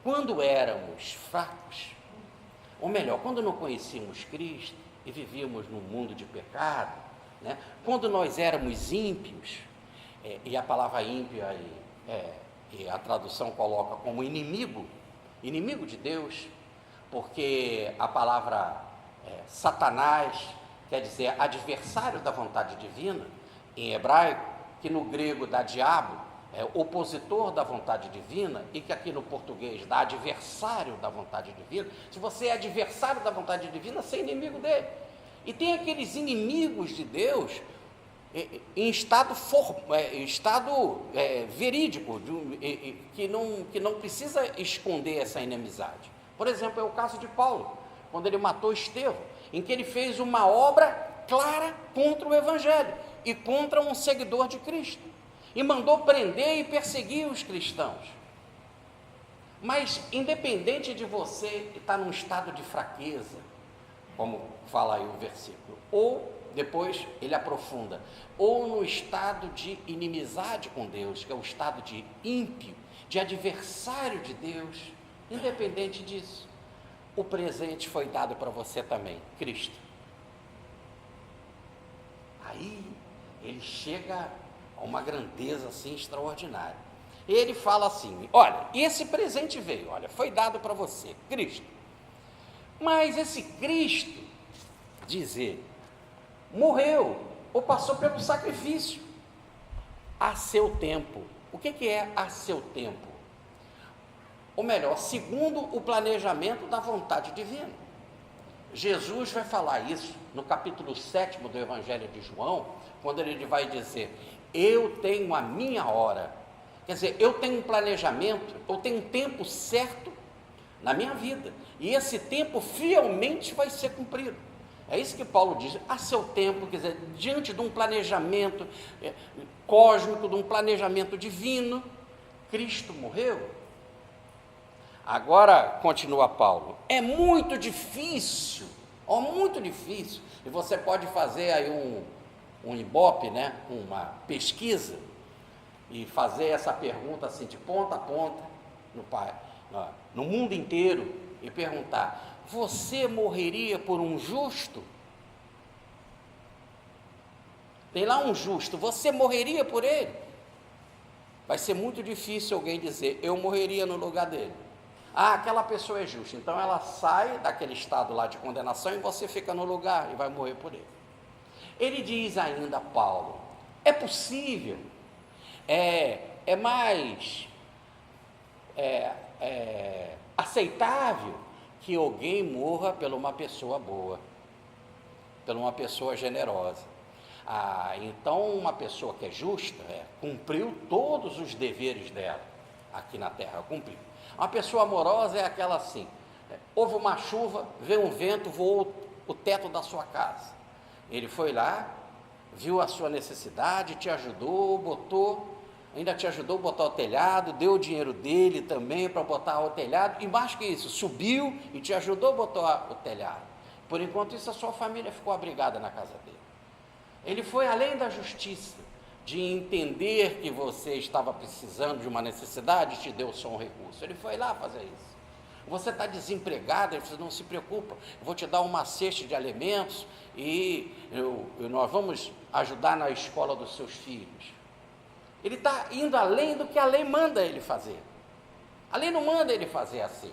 quando éramos fracos, ou melhor, quando não conhecíamos Cristo e vivíamos num mundo de pecado, né? Quando nós éramos ímpios, e a palavra ímpio aí, e a tradução coloca como inimigo de Deus, porque a palavra Satanás quer dizer adversário da vontade divina, em hebraico, que no grego dá diabo, opositor da vontade divina, e que aqui no português dá adversário da vontade divina. Se você é adversário da vontade divina, você é inimigo dele. E tem aqueles inimigos de Deus em estado verídico, que não precisa esconder essa inimizade. Por exemplo, é o caso de Paulo, quando ele matou Estevão, em que ele fez uma obra clara contra o Evangelho e contra um seguidor de Cristo, e mandou prender e perseguir os cristãos. Mas, independente de você estar num estado de fraqueza, como fala aí o versículo, ou depois ele aprofunda, ou no estado de inimizade com Deus, que é o estado de ímpio, de adversário de Deus, independente disso, o presente foi dado para você também, Cristo. Aí ele chega a uma grandeza assim extraordinária. Ele fala assim: olha, esse presente veio, olha, foi dado para você, Cristo. Mas esse Cristo, diz ele, morreu ou passou pelo sacrifício a seu tempo. O que é a seu tempo? Ou melhor, segundo o planejamento da vontade divina. Jesus vai falar isso no capítulo 7 do Evangelho de João, quando ele vai dizer: eu tenho a minha hora. Quer dizer, eu tenho um planejamento, eu tenho um tempo certo na minha vida, e esse tempo fielmente vai ser cumprido. É isso que Paulo diz, a seu tempo, quer dizer, diante de um planejamento cósmico, de um planejamento divino, Cristo morreu. Agora, continua Paulo, é muito difícil, e você pode fazer aí um Ibope, né, uma pesquisa, e fazer essa pergunta assim, de ponta a ponta, no mundo inteiro, e perguntar: você morreria por um justo? Tem lá um justo, você morreria por ele? Vai ser muito difícil alguém dizer: eu morreria no lugar dele. Ah, aquela pessoa é justa, então ela sai daquele estado lá de condenação e você fica no lugar e vai morrer por ele. Ele diz ainda, Paulo, é possível, é mais aceitável que alguém morra por uma pessoa boa, por uma pessoa generosa. Então uma pessoa que é justa, cumpriu todos os deveres dela aqui na terra, cumpriu. Uma pessoa amorosa é aquela assim, houve uma chuva, veio um vento, voou o teto da sua casa. Ele foi lá, viu a sua necessidade, te ajudou, ainda te ajudou a botar o telhado, deu o dinheiro dele também para botar o telhado, e mais que isso, subiu e te ajudou a botar o telhado. Por enquanto isso, a sua família ficou abrigada na casa dele. Ele foi além da justiça, de entender que você estava precisando de uma necessidade e te deu só um recurso. Ele foi lá fazer isso. Você está desempregado, ele disse: não se preocupa, eu vou te dar uma cesta de alimentos e nós vamos ajudar na escola dos seus filhos. Ele está indo além do que a lei manda ele fazer. A lei não manda ele fazer assim.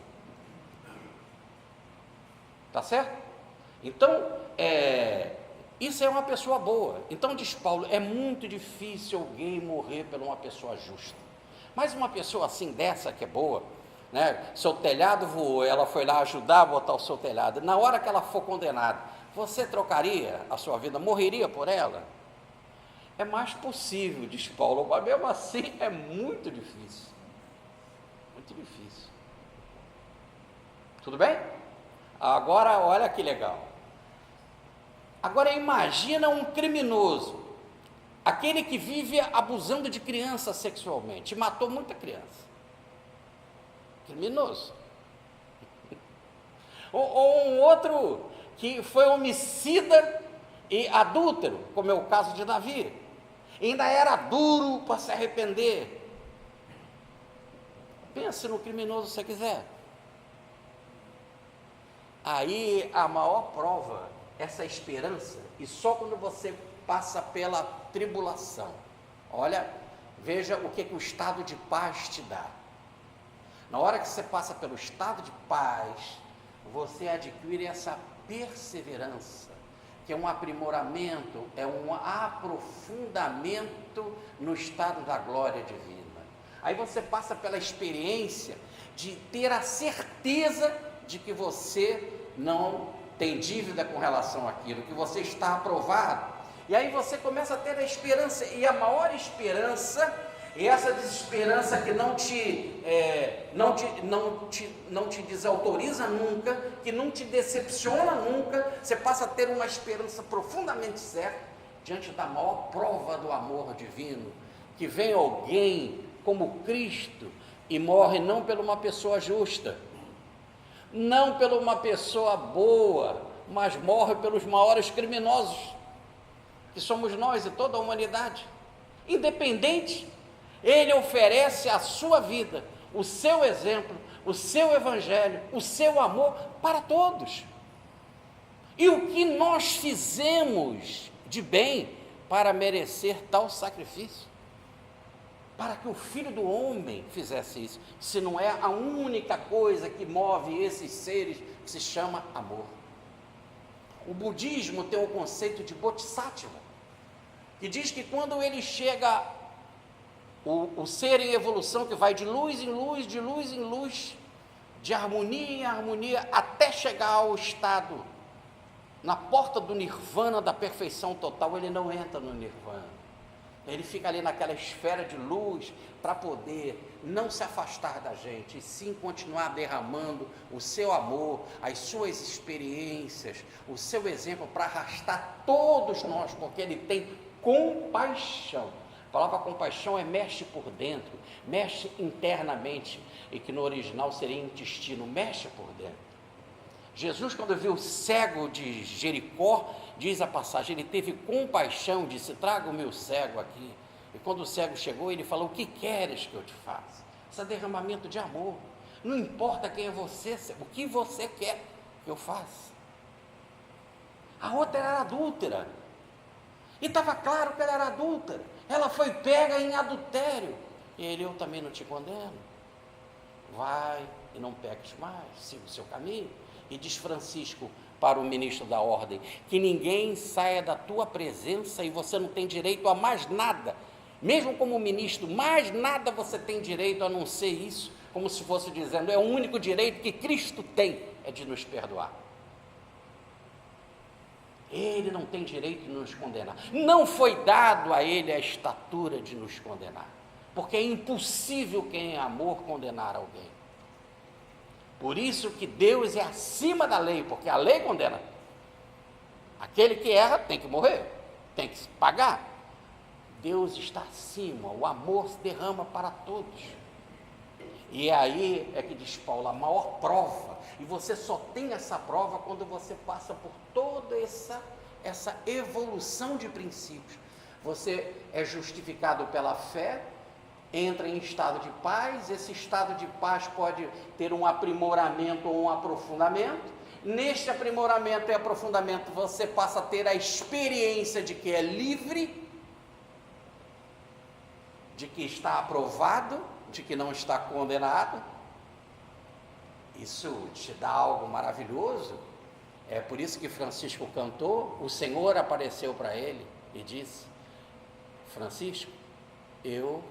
Tá certo? Então, isso é uma pessoa boa. Então, diz Paulo, é muito difícil alguém morrer por uma pessoa justa. Mas uma pessoa assim, dessa que é boa, né? Seu telhado voou, ela foi lá ajudar a botar o seu telhado. Na hora que ela for condenada, você trocaria a sua vida, morreria por ela? É mais possível, diz Paulo, mas mesmo assim é muito difícil. Muito difícil. Tudo bem? Agora, olha que legal. Agora imagina um criminoso, aquele que vive abusando de criança sexualmente, matou muita criança. Criminoso. Ou um outro que foi homicida e adúltero, como é o caso de Davi. Ainda era duro para se arrepender. Pense no criminoso se você quiser. Aí a maior prova, essa esperança, e só quando você passa pela tribulação. Olha, veja o que o estado de paz te dá. Na hora que você passa pelo estado de paz, você adquire essa perseverança, que é um aprimoramento, é um aprofundamento no estado da glória divina. Aí você passa pela experiência de ter a certeza de que você não tem dívida com relação àquilo, que você está aprovado. E aí você começa a ter a esperança, e a maior esperança é essa desesperança que não te desautoriza nunca, que não te decepciona nunca. Você passa a ter uma esperança profundamente certa diante da maior prova do amor divino, que vem alguém como Cristo e morre não por uma pessoa justa, não por uma pessoa boa, mas morre pelos maiores criminosos, que somos nós e toda a humanidade. Independente, ele oferece a sua vida, o seu exemplo, o seu evangelho, o seu amor para todos. E o que nós fizemos de bem para merecer tal sacrifício? Para que o Filho do Homem fizesse isso, se não é a única coisa que move esses seres, que se chama amor. O budismo tem o conceito de bodhisattva, que diz que quando ele chega, o ser em evolução, que vai de luz em luz, de luz em luz, de harmonia em harmonia, até chegar ao estado, na porta do nirvana, da perfeição total, ele não entra no nirvana. Ele fica ali naquela esfera de luz para poder não se afastar da gente, e sim continuar derramando o seu amor, as suas experiências, o seu exemplo para arrastar todos nós, porque ele tem compaixão. A palavra compaixão é mexe por dentro, mexe internamente, e que no original seria intestino, mexe por dentro. Jesus, quando viu o cego de Jericó, diz a passagem, ele teve compaixão, disse: traga o meu cego aqui. E quando o cego chegou, ele falou: o que queres que eu te faça? Isso é derramamento de amor. Não importa quem é você, o que você quer que eu faça. A outra era adúltera, e estava claro que ela era adúltera. Ela foi pega em adultério. E ele: eu também não te condeno. Vai e não peques mais, siga o seu caminho. E diz Francisco para o ministro da ordem, que ninguém saia da tua presença e você não tem direito a mais nada, mesmo como ministro, mais nada você tem direito a não ser isso, como se fosse dizendo, é o único direito que Cristo tem, é de nos perdoar. Ele não tem direito de nos condenar, não foi dado a ele a estatura de nos condenar, porque é impossível quem é amor condenar alguém. Por isso que Deus é acima da lei, porque a lei condena. Aquele que erra tem que morrer, tem que pagar. Deus está acima, o amor se derrama para todos. E aí é que diz Paulo, a maior prova, e você só tem essa prova quando você passa por toda essa evolução de princípios. Você é justificado pela fé, entra em estado de paz, esse estado de paz pode ter um aprimoramento ou um aprofundamento. Neste aprimoramento e aprofundamento você passa a ter a experiência de que é livre, de que está aprovado, de que não está condenado. Isso te dá algo maravilhoso. É por isso que Francisco cantou, o Senhor apareceu para ele e disse: Francisco, eu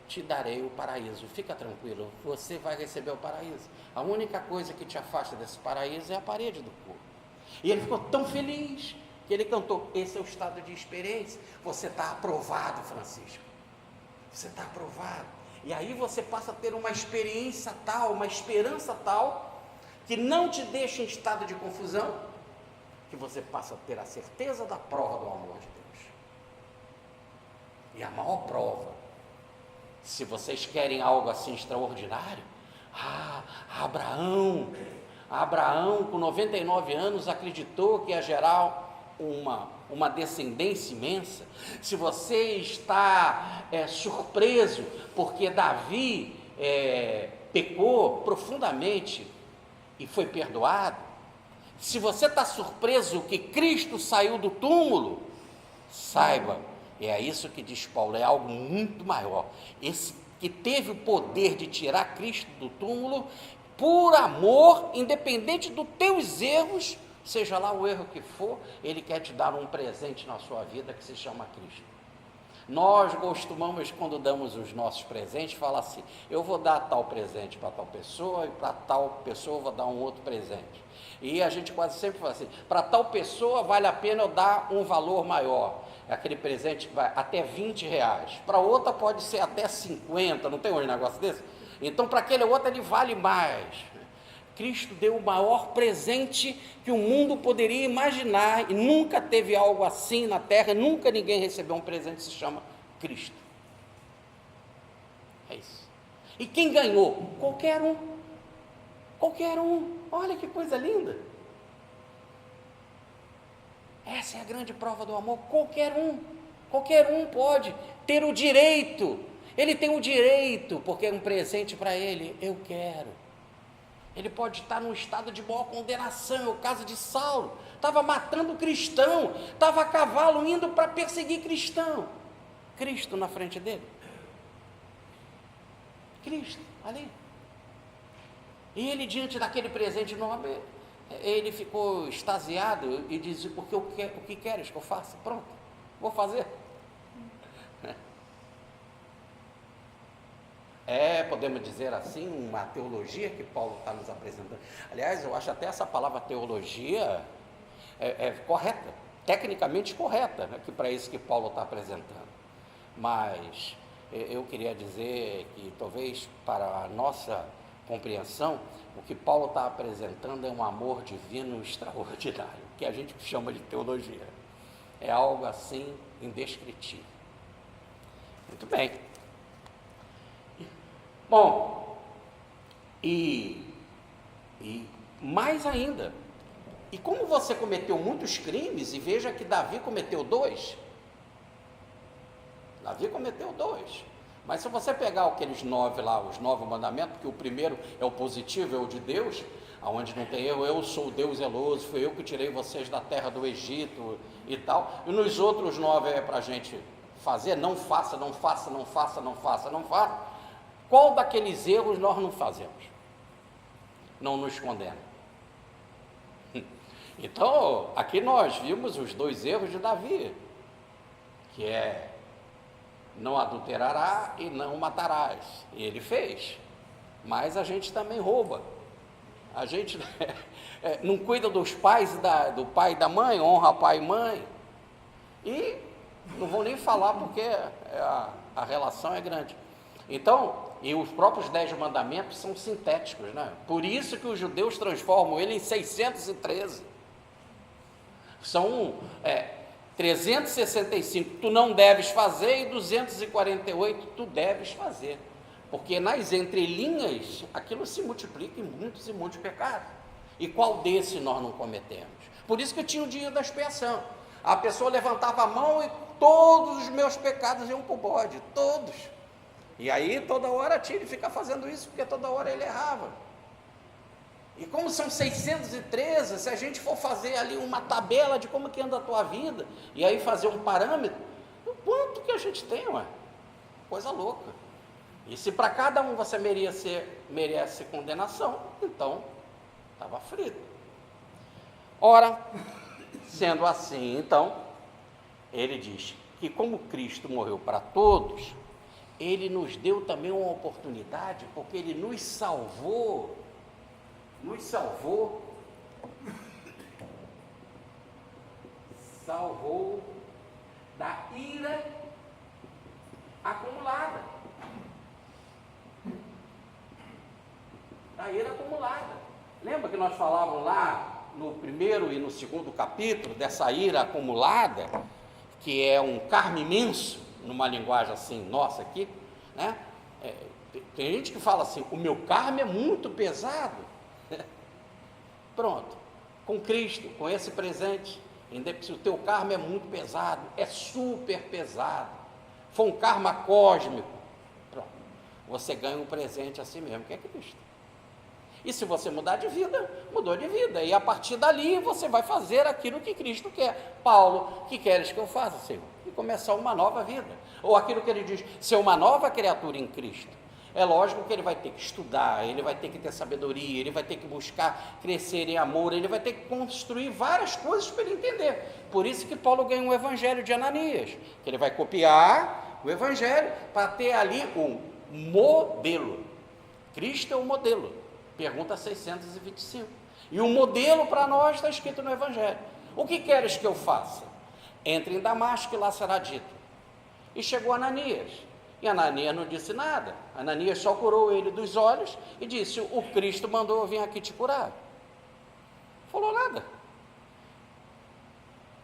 te darei o paraíso, fica tranquilo, você vai receber o paraíso. A única coisa que te afasta desse paraíso é a parede do corpo. E ele ficou tão feliz que ele cantou. Esse é o estado de experiência. Você está aprovado, Francisco, você está aprovado. E aí você passa a ter uma experiência tal, uma esperança tal, que não te deixa em estado de confusão, que você passa a ter a certeza da prova do amor de Deus. E a maior prova, se vocês querem algo assim extraordinário, Abraão com 99 anos acreditou que ia gerar uma descendência imensa. Se você está surpreso porque Davi pecou profundamente e foi perdoado, se você está surpreso que Cristo saiu do túmulo, saiba, é isso que diz Paulo, é algo muito maior. Esse que teve o poder de tirar Cristo do túmulo, por amor, independente dos teus erros, seja lá o erro que for, ele quer te dar um presente na sua vida que se chama Cristo. Nós costumamos, quando damos os nossos presentes, falar assim: eu vou dar tal presente para tal pessoa, e para tal pessoa eu vou dar um outro presente. E a gente quase sempre fala assim: para tal pessoa vale a pena eu dar um valor maior. Aquele presente vai até R$20, para outra pode ser até 50, não tem hoje negócio desse? Então para aquele outro ele vale mais. Cristo deu o maior presente que o mundo poderia imaginar, e nunca teve algo assim na terra, nunca ninguém recebeu um presente que se chama Cristo. É isso. E quem ganhou? Qualquer um. Qualquer um. Olha que coisa linda. Essa é a grande prova do amor. Qualquer um pode ter o direito. Ele tem o direito, porque é um presente para ele. Eu quero. Ele pode estar num estado de maior condenação, é o caso de Saulo, estava matando cristão, estava a cavalo indo para perseguir cristão, Cristo na frente dele, Cristo ali, e ele diante daquele presente enorme, ele ficou extasiado e disse: o que queres que eu faça? Pronto, vou fazer. Podemos dizer assim, uma teologia que Paulo está nos apresentando. Aliás, eu acho até essa palavra teologia correta, tecnicamente correta, né, que para isso que Paulo está apresentando. Mas eu queria dizer que talvez para a nossa compreensão, o que Paulo está apresentando é um amor divino extraordinário, que a gente chama de teologia. É algo assim indescritível. Muito bem. Bom, e mais ainda, e como você cometeu muitos crimes, e veja que Davi cometeu 2, mas se você pegar aqueles 9 lá, os 9 mandamentos, que o primeiro é o positivo, é o de Deus, aonde não tem eu sou o Deus zeloso, fui eu que tirei vocês da terra do Egito e tal, e nos outros 9 é para a gente fazer: não faça, não faça, não faça, não faça, não faça. Qual daqueles erros nós não fazemos? Não nos condena. Então, aqui nós vimos os 2 erros de Davi, que é: não adulterará e não matarás. E ele fez. Mas a gente também rouba. A gente não cuida dos pais, do pai e da mãe, honra pai e mãe. E não vou nem falar porque a relação é grande. Então, e os próprios 10 mandamentos são sintéticos, né? Por isso que os judeus transformam ele em 613. São 365 tu não deves fazer e 248 tu deves fazer. Porque nas entrelinhas aquilo se multiplica em muitos e muitos pecados. E qual desses nós não cometemos? Por isso que tinha o dia da expiação. A pessoa levantava a mão e todos os meus pecados iam para o bode, todos. E aí toda hora tinha de ficar fazendo isso, porque toda hora ele errava. E como são 613, se a gente for fazer ali uma tabela de como que anda a tua vida, e aí fazer um parâmetro, o quanto que a gente tem, coisa louca. E se para cada um você merece condenação, então estava frito. Ora, sendo assim, então, ele diz que como Cristo morreu para todos, ele nos deu também uma oportunidade, porque ele nos salvou da ira acumulada. Lembra que nós falávamos lá no primeiro e no segundo capítulo dessa ira acumulada, que é um carme imenso, numa linguagem assim nossa aqui, né? Tem gente que fala assim: o meu carme é muito pesado. Pronto, com Cristo, com esse presente, se o teu karma é muito pesado, é super pesado, foi um karma cósmico, pronto, você ganha um presente assim mesmo, que é Cristo. E se você mudar de vida, mudou de vida, e a partir dali você vai fazer aquilo que Cristo quer. Paulo: que queres que eu faça, Senhor? E começar uma nova vida. Ou aquilo que ele diz: ser uma nova criatura em Cristo. É lógico que ele vai ter que estudar, ele vai ter que ter sabedoria, ele vai ter que buscar crescer em amor, ele vai ter que construir várias coisas para ele entender. Por isso que Paulo ganha o evangelho de Ananias, que ele vai copiar o evangelho para ter ali um modelo. Cristo é o modelo, pergunta 625. E o modelo para nós está escrito no evangelho. O que queres que eu faça? Entre em Damasco e lá será dito. E chegou Ananias. E Ananias não disse nada. Ananias só curou ele dos olhos e disse: o Cristo mandou eu vir aqui te curar. Falou nada.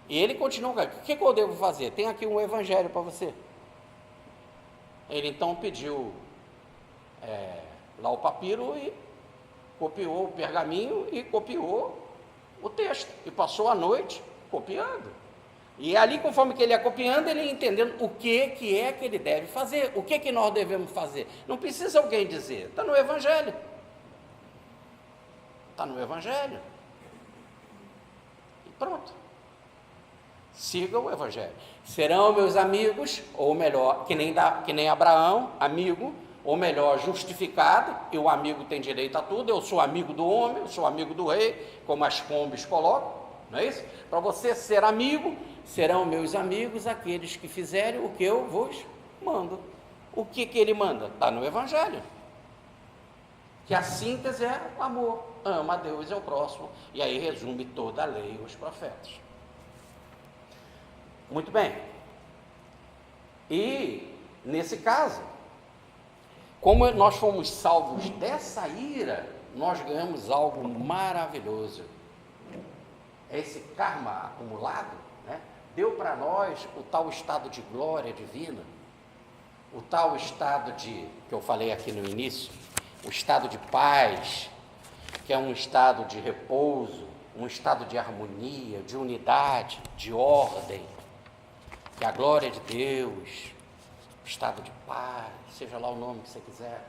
E ele continuou: o que eu devo fazer? Tem aqui um evangelho para você. Ele então pediu lá o papiro e copiou o pergaminho e copiou o texto. E passou a noite copiando. E ali, conforme que ele ia copiando, ele ia entendendo o que é que ele deve fazer, o que nós devemos fazer. Não precisa alguém dizer, está no Evangelho. Está no Evangelho. E pronto. Siga o Evangelho. Serão meus amigos, ou melhor, que nem Abraão, amigo, ou melhor, justificado, e o amigo tem direito a tudo. Eu sou amigo do homem, eu sou amigo do rei, como as combis colocam, não é isso? Para você ser amigo, serão meus amigos aqueles que fizerem o que eu vos mando. O que ele manda? Está no Evangelho. Que a síntese é o amor. Ama a Deus e ao próximo. E aí resume toda a lei e os profetas. Muito bem. E, nesse caso, como nós fomos salvos dessa ira, nós ganhamos algo maravilhoso. Esse karma acumulado, né, deu para nós o tal estado de glória divina, o tal estado que eu falei aqui no início, o estado de paz, que é um estado de repouso, um estado de harmonia, de unidade, de ordem, que a glória de Deus, o estado de paz, seja lá o nome que você quiser,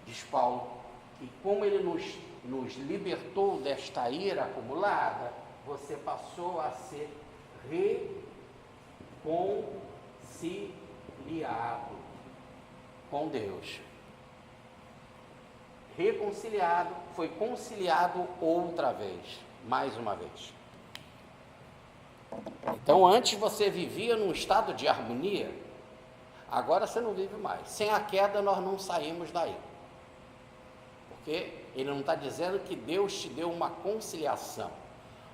diz Paulo, e como ele nos libertou desta ira acumulada, você passou a ser reconciliado com Deus. Reconciliado, foi conciliado outra vez, mais uma vez. Então, antes você vivia num estado de harmonia, agora você não vive mais. Sem a queda, nós não saímos daí. Porque ele não está dizendo que Deus te deu uma conciliação,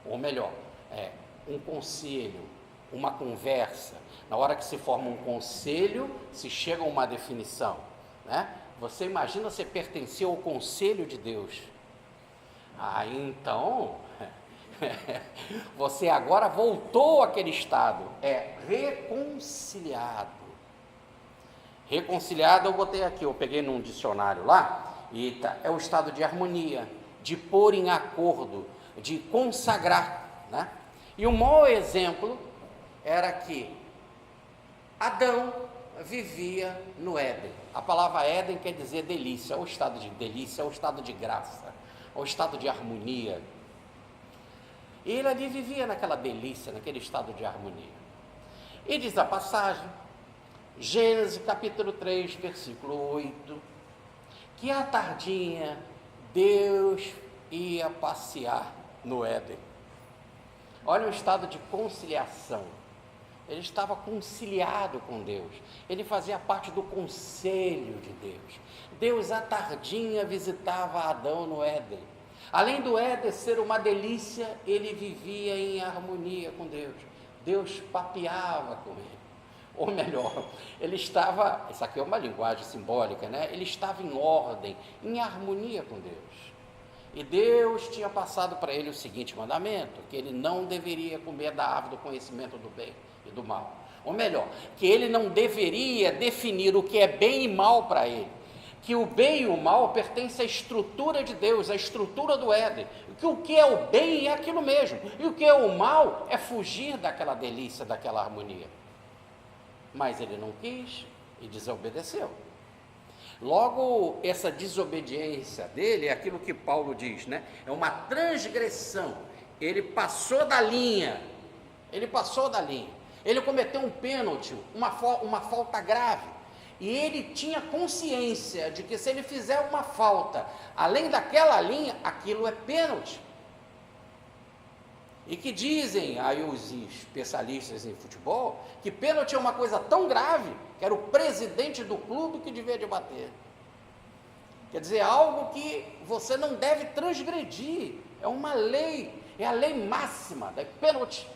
ou melhor, um conselho, uma conversa. Na hora que se forma um conselho, se chega a uma definição, né? Você imagina você pertencer ao conselho de Deus. Então, você agora voltou àquele estado, reconciliado. Reconciliado, eu botei aqui, eu peguei num dicionário lá, e é o estado de harmonia, de pôr em acordo, de consagrar, né? E o maior exemplo era que Adão vivia no Éden. A palavra Éden quer dizer delícia, o estado de delícia, o estado de graça, o estado de harmonia. E ele ali vivia naquela delícia, naquele estado de harmonia. E diz a passagem, Gênesis capítulo 3, versículo 8, que à tardinha Deus ia passear no Éden. Olha o estado de conciliação. Ele estava conciliado com Deus. Ele fazia parte do conselho de Deus. Deus à tardinha visitava Adão no Éden. Além do Éden ser uma delícia, ele vivia em harmonia com Deus. Deus papeava com ele. Ou melhor, ele estava, isso aqui é uma linguagem simbólica, né? Ele estava em ordem, em harmonia com Deus. E Deus tinha passado para ele o seguinte mandamento, que ele não deveria comer da árvore do conhecimento do bem e do mal. Ou melhor, que ele não deveria definir o que é bem e mal para ele. Que o bem e o mal pertencem à estrutura de Deus, à estrutura do Éden. Que o que é o bem é aquilo mesmo. E o que é o mal é fugir daquela delícia, daquela harmonia. Mas ele não quis e desobedeceu. Logo, essa desobediência dele é aquilo que Paulo diz, né? É uma transgressão. Ele passou da linha. Ele passou da linha. Ele cometeu um pênalti, uma falta grave. E ele tinha consciência de que se ele fizer uma falta além daquela linha, aquilo é pênalti. E que dizem aí os especialistas em futebol, que pênalti é uma coisa tão grave, que era o presidente do clube que devia debater. Quer dizer, algo que você não deve transgredir, é uma lei, é a lei máxima, da pênalti,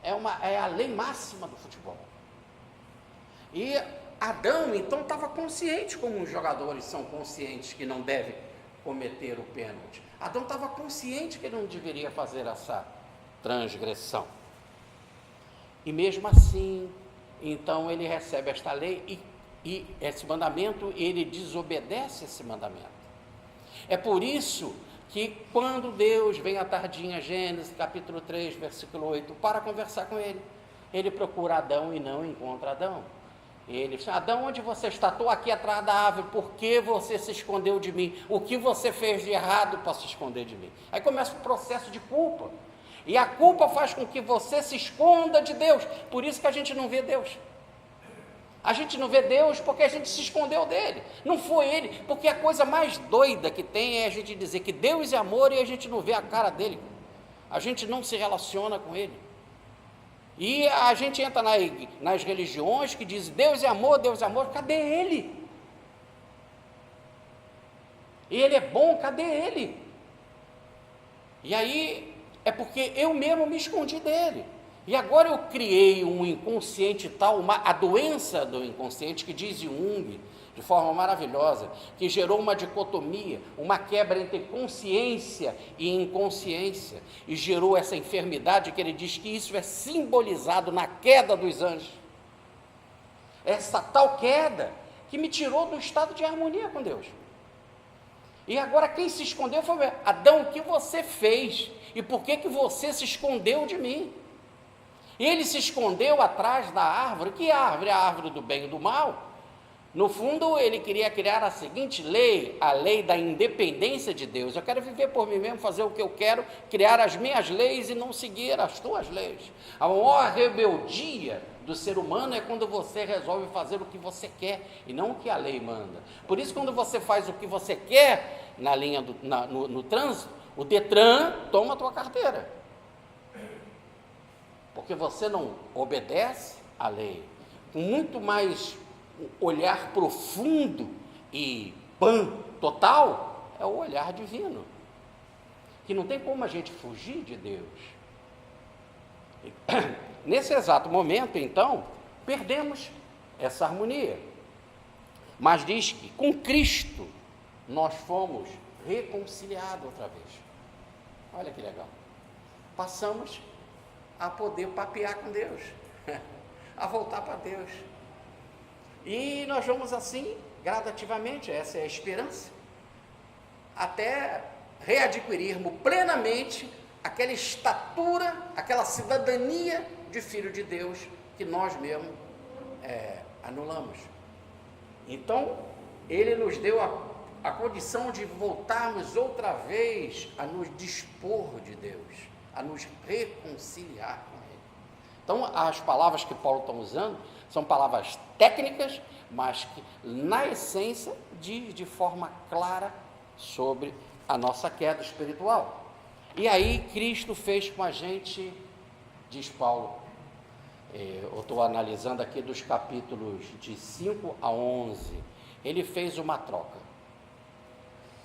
é a lei máxima do futebol. E Adão, então, estava consciente, como os jogadores são conscientes que não devem cometer o pênalti. Adão estava consciente que ele não deveria fazer essa transgressão. E mesmo assim, então ele recebe esta lei e esse mandamento, ele desobedece esse mandamento. É por isso que quando Deus vem à tardinha, Gênesis capítulo 3, versículo 8, para conversar com ele procura Adão e não encontra Adão. Ele diz: Adão, onde você está? Estou aqui atrás da árvore. Por que você se escondeu de mim? O que você fez de errado para se esconder de mim? Aí começa o processo de culpa. E a culpa faz com que você se esconda de Deus. Por isso que a gente não vê Deus. A gente não vê Deus porque a gente se escondeu dele. Não foi ele, porque a coisa mais doida que tem é a gente dizer que Deus é amor e a gente não vê a cara dele. A gente não se relaciona com ele. E a gente entra nas religiões que dizem Deus é amor, cadê ele? E ele é bom, cadê ele? E aí é porque eu mesmo me escondi dele. E agora eu criei um inconsciente tal, a doença do inconsciente, que diz Jung, de forma maravilhosa, que gerou uma dicotomia, uma quebra entre consciência e inconsciência, e gerou essa enfermidade que ele diz que isso é simbolizado na queda dos anjos. Essa tal queda que me tirou do estado de harmonia com Deus. E agora quem se escondeu foi Adão. O que você fez? E por que você se escondeu de mim? Ele se escondeu atrás da árvore. Que árvore? A árvore do bem e do mal. No fundo, ele queria criar a seguinte lei, a lei da independência de Deus. Eu quero viver por mim mesmo, fazer o que eu quero, criar as minhas leis e não seguir as tuas leis. A maior rebeldia do ser humano é quando você resolve fazer o que você quer e não o que a lei manda. Por isso, quando você faz o que você quer na linha no trânsito, o Detran toma a tua carteira. Porque você não obedece à lei. Com muito mais olhar profundo e total, é o olhar divino. Que não tem como a gente fugir de Deus. Nesse exato momento, então, perdemos essa harmonia. Mas diz que com Cristo nós fomos reconciliados outra vez. Olha que legal. Passamos a poder papear com Deus, a voltar para Deus. E nós vamos assim, gradativamente, essa é a esperança, até readquirirmos plenamente aquela estatura, aquela cidadania de filho de Deus que nós mesmos anulamos. Então, ele nos deu a condição de voltarmos outra vez a nos dispor de Deus, a nos reconciliar com Ele. Então, as palavras que Paulo está usando são palavras técnicas, mas que, na essência, diz de forma clara sobre a nossa queda espiritual. E aí, Cristo fez com a gente, diz Paulo, eu estou analisando aqui dos capítulos de 5 a 11, ele fez uma troca.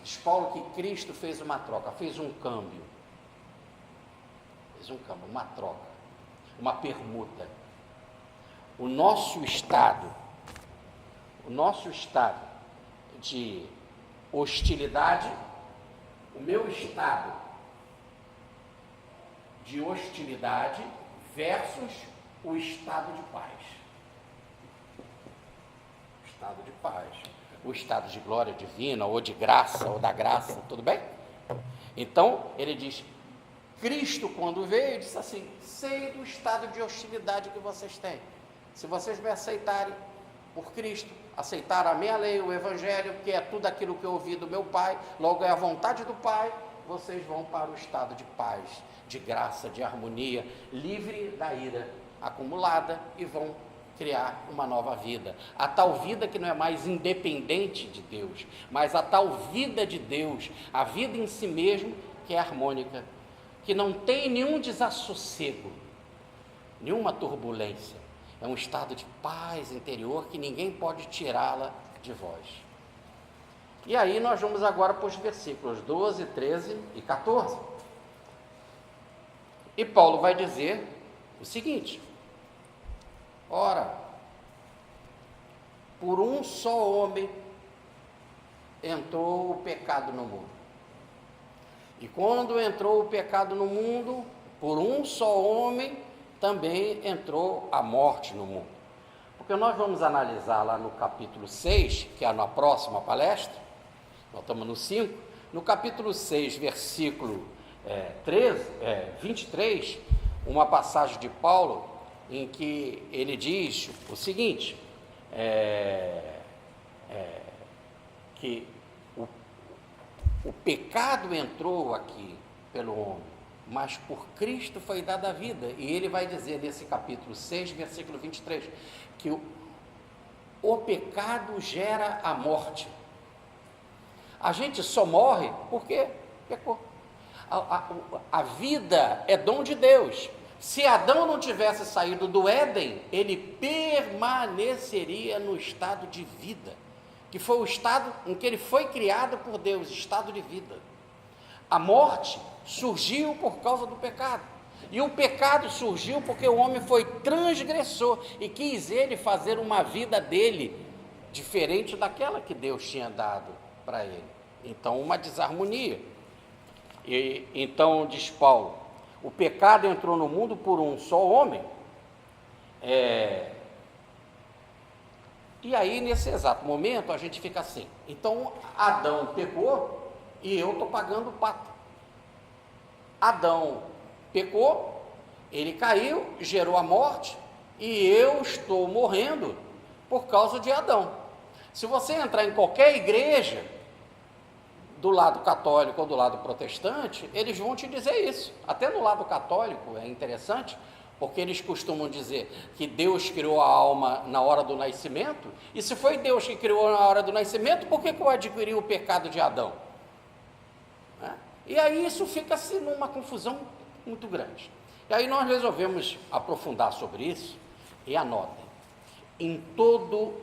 Diz Paulo que Cristo fez uma troca, fez um câmbio. Uma troca, uma permuta. O nosso estado de hostilidade, o meu estado de hostilidade versus o estado de paz. O estado de paz, o estado de glória divina, ou de graça, ou da graça, tudo bem? Então, ele diz, Cristo, quando veio, disse assim: sei do estado de hostilidade que vocês têm. Se vocês me aceitarem por Cristo, aceitar a minha lei, o Evangelho, que é tudo aquilo que eu ouvi do meu Pai, logo é a vontade do Pai, vocês vão para o estado de paz, de graça, de harmonia, livre da ira acumulada, e vão criar uma nova vida, a tal vida que não é mais independente de Deus, mas a tal vida de Deus, a vida em si mesmo, que é harmônica, que não tem nenhum desassossego, nenhuma turbulência, é um estado de paz interior que ninguém pode tirá-la de vós. E aí nós vamos agora para os versículos 12, 13 e 14. E Paulo vai dizer o seguinte: ora, por um só homem entrou o pecado no mundo. E quando entrou o pecado no mundo, por um só homem também entrou a morte no mundo. Porque nós vamos analisar lá no capítulo 6, que é na próxima palestra, nós estamos no 5, no capítulo 6, versículo 23, uma passagem de Paulo, em que ele diz o seguinte, que o pecado entrou aqui pelo homem, mas por Cristo foi dada a vida. E ele vai dizer nesse capítulo 6, versículo 23, que o pecado gera a morte. A gente só morre porque pecou. A vida é dom de Deus. Se Adão não tivesse saído do Éden, ele permaneceria no estado de vida, que foi o estado em que ele foi criado por Deus, estado de vida. A morte surgiu por causa do pecado, e o pecado surgiu porque o homem foi transgressor e quis ele fazer uma vida dele diferente daquela que Deus tinha dado para ele. Então, uma desarmonia. E então diz Paulo, o pecado entrou no mundo por um só homem. E aí, nesse exato momento, a gente fica assim, então Adão pecou e eu estou pagando o pato. Adão pecou, ele caiu, gerou a morte, e eu estou morrendo por causa de Adão. Se você entrar em qualquer igreja, do lado católico ou do lado protestante, eles vão te dizer isso. Até no lado católico é interessante, porque eles costumam dizer que Deus criou a alma na hora do nascimento, e se foi Deus que criou na hora do nascimento, por que eu adquiri o pecado de Adão? E aí isso fica assim numa confusão muito grande. E aí nós resolvemos aprofundar sobre isso, e anotem, em todo,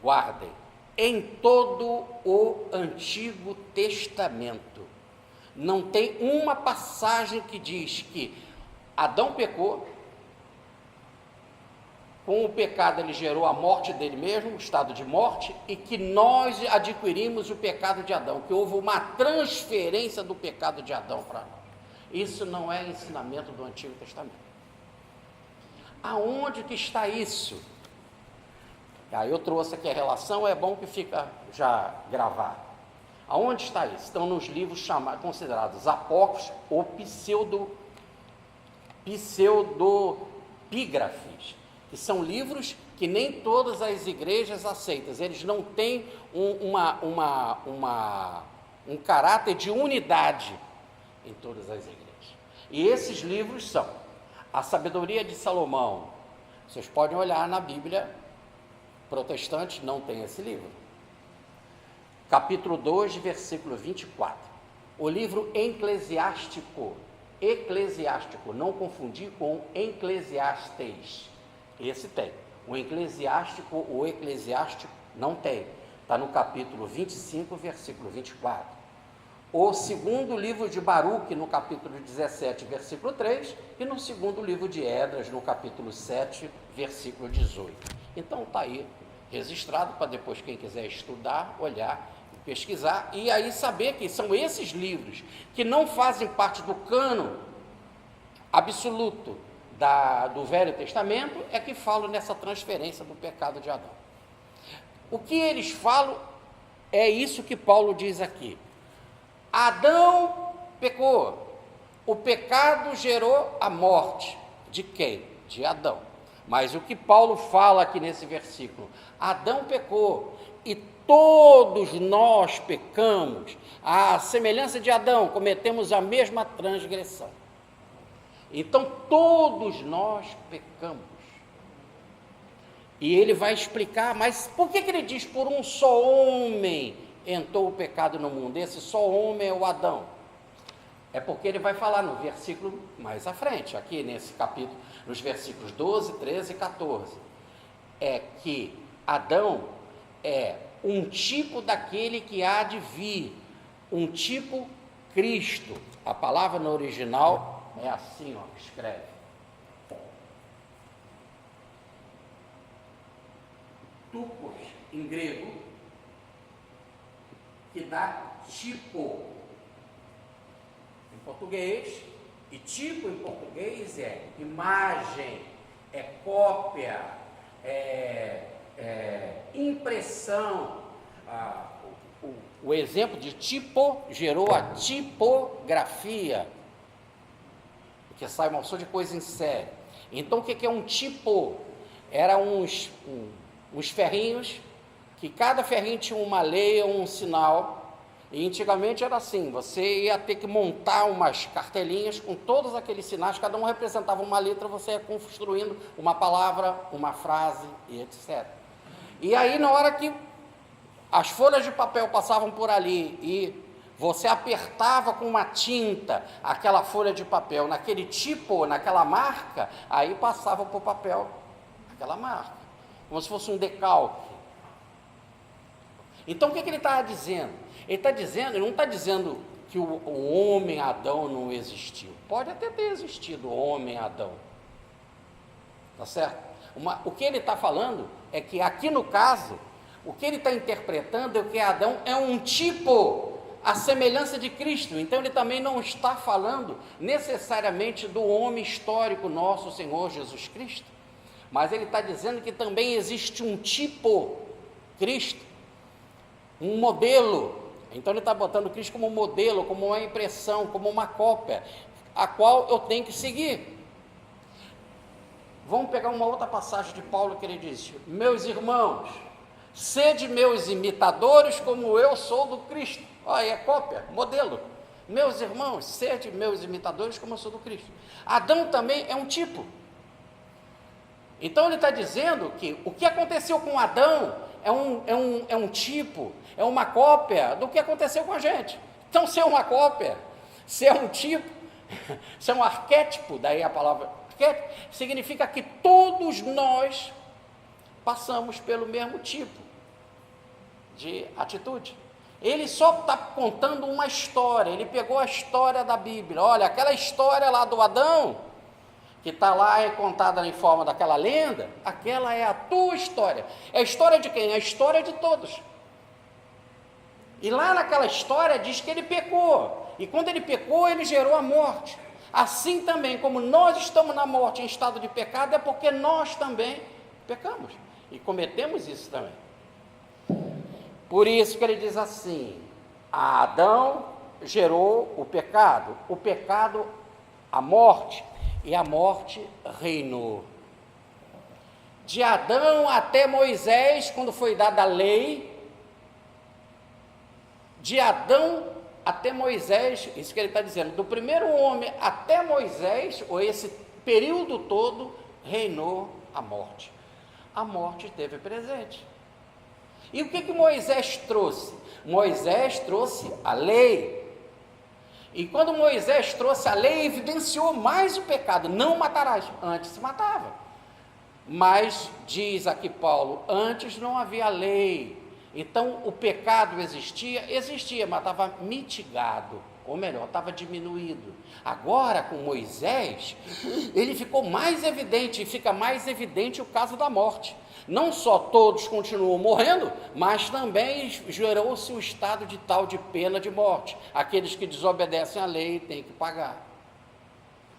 guardem, em todo o Antigo Testamento, não tem uma passagem que diz que Adão pecou, com o pecado ele gerou a morte dele mesmo, o estado de morte, e que nós adquirimos o pecado de Adão, que houve uma transferência do pecado de Adão para nós. Isso não é ensinamento do Antigo Testamento. Aonde que está isso? Aí eu trouxe aqui a relação, é bom que fica já gravado. Aonde está isso? Estão nos livros considerados apócrifos ou pseudopígrafes, que são livros que nem todas as igrejas aceitam. Eles não têm um caráter de unidade em todas as igrejas. E esses livros são a Sabedoria de Salomão. Vocês podem olhar na Bíblia protestante, não tem esse livro. Capítulo 2, versículo 24. O livro Eclesiástico, não confundir com Eclesiastes. Esse tem. O Eclesiástico não tem. Está no capítulo 25, versículo 24. O segundo livro de Baruque, no capítulo 17, versículo 3, e no segundo livro de Esdras, no capítulo 7, versículo 18. Então está aí registrado para depois quem quiser estudar, olhar, pesquisar, e aí saber que são esses livros que não fazem parte do cânon absoluto do Velho Testamento, é que falam nessa transferência do pecado de Adão. O que eles falam é isso que Paulo diz aqui. Adão pecou, o pecado gerou a morte. De quem? De Adão. Mas o que Paulo fala aqui nesse versículo, Adão pecou e todos nós pecamos, à semelhança de Adão, cometemos a mesma transgressão. Então todos nós pecamos. E ele vai explicar, mas por que ele diz por um só homem entrou o pecado no mundo? Esse só homem é o Adão. É porque ele vai falar no versículo mais à frente, aqui nesse capítulo, nos versículos 12, 13 e 14. É que Adão é um tipo daquele que há de vir, um tipo Cristo. A palavra no original é assim, ó, escreve. Tupos, em grego, que dá tipo em português, e tipo em português é imagem, é cópia, impressão. O exemplo de tipo gerou a tipografia, que sai uma opção de coisa em série. Então o que é um tipo? Eram uns ferrinhos, que cada ferrinho tinha uma leia, um sinal, e antigamente era assim, você ia ter que montar umas cartelinhas com todos aqueles sinais, cada um representava uma letra, você ia construindo uma palavra, uma frase e etc. E aí na hora que as folhas de papel passavam por ali e você apertava com uma tinta aquela folha de papel naquele tipo, naquela marca, aí passava para o papel aquela marca, como se fosse um decalque. Então o que ele está dizendo? Ele não está dizendo que o homem Adão não existiu. Pode até ter existido o homem Adão, tá certo? O que ele está falando é que aqui no caso, o que ele está interpretando é que Adão é um tipo, a semelhança de Cristo. Então ele também não está falando necessariamente do homem histórico nosso Senhor Jesus Cristo, mas ele está dizendo que também existe um tipo Cristo, um modelo. Então ele está botando Cristo como modelo, como uma impressão, como uma cópia, a qual eu tenho que seguir. Vamos pegar uma outra passagem de Paulo que ele diz: meus irmãos, sede meus imitadores como eu sou do Cristo. Olha, é cópia, modelo. Meus irmãos, sede meus imitadores como eu sou do Cristo. Adão também é um tipo. Então ele está dizendo que o que aconteceu com Adão é um tipo, é uma cópia do que aconteceu com a gente. Então, ser uma cópia, ser um tipo, ser um arquétipo, daí a palavra arquétipo, significa que todos nós passamos pelo mesmo tipo de atitude. Ele só está contando uma história, ele pegou a história da Bíblia. Olha, aquela história lá do Adão, que está lá contada em forma daquela lenda, aquela é a tua história. É a história de quem? É a história de todos. E lá naquela história diz que ele pecou, e quando ele pecou, ele gerou a morte. Assim também, como nós estamos na morte em estado de pecado, é porque nós também pecamos, e cometemos isso também. Por isso que ele diz assim: Adão gerou o pecado, a morte, e a morte reinou. De Adão até Moisés, quando foi dada a lei, de Adão até Moisés, isso que ele está dizendo, do primeiro homem até Moisés, ou esse período todo, reinou a morte. A morte esteve presente. E o que Moisés trouxe? Moisés trouxe a lei. E quando Moisés trouxe a lei, evidenciou mais o pecado: não matarás. Antes se matava. Mas, diz aqui Paulo, antes não havia lei. Então o pecado existia, mas estava mitigado, ou melhor, estava diminuído. Agora com Moisés, ele ficou mais evidente, e fica mais evidente o caso da morte. Não só todos continuam morrendo, mas também gerou-se o estado de tal de pena de morte. Aqueles que desobedecem à lei têm que pagar.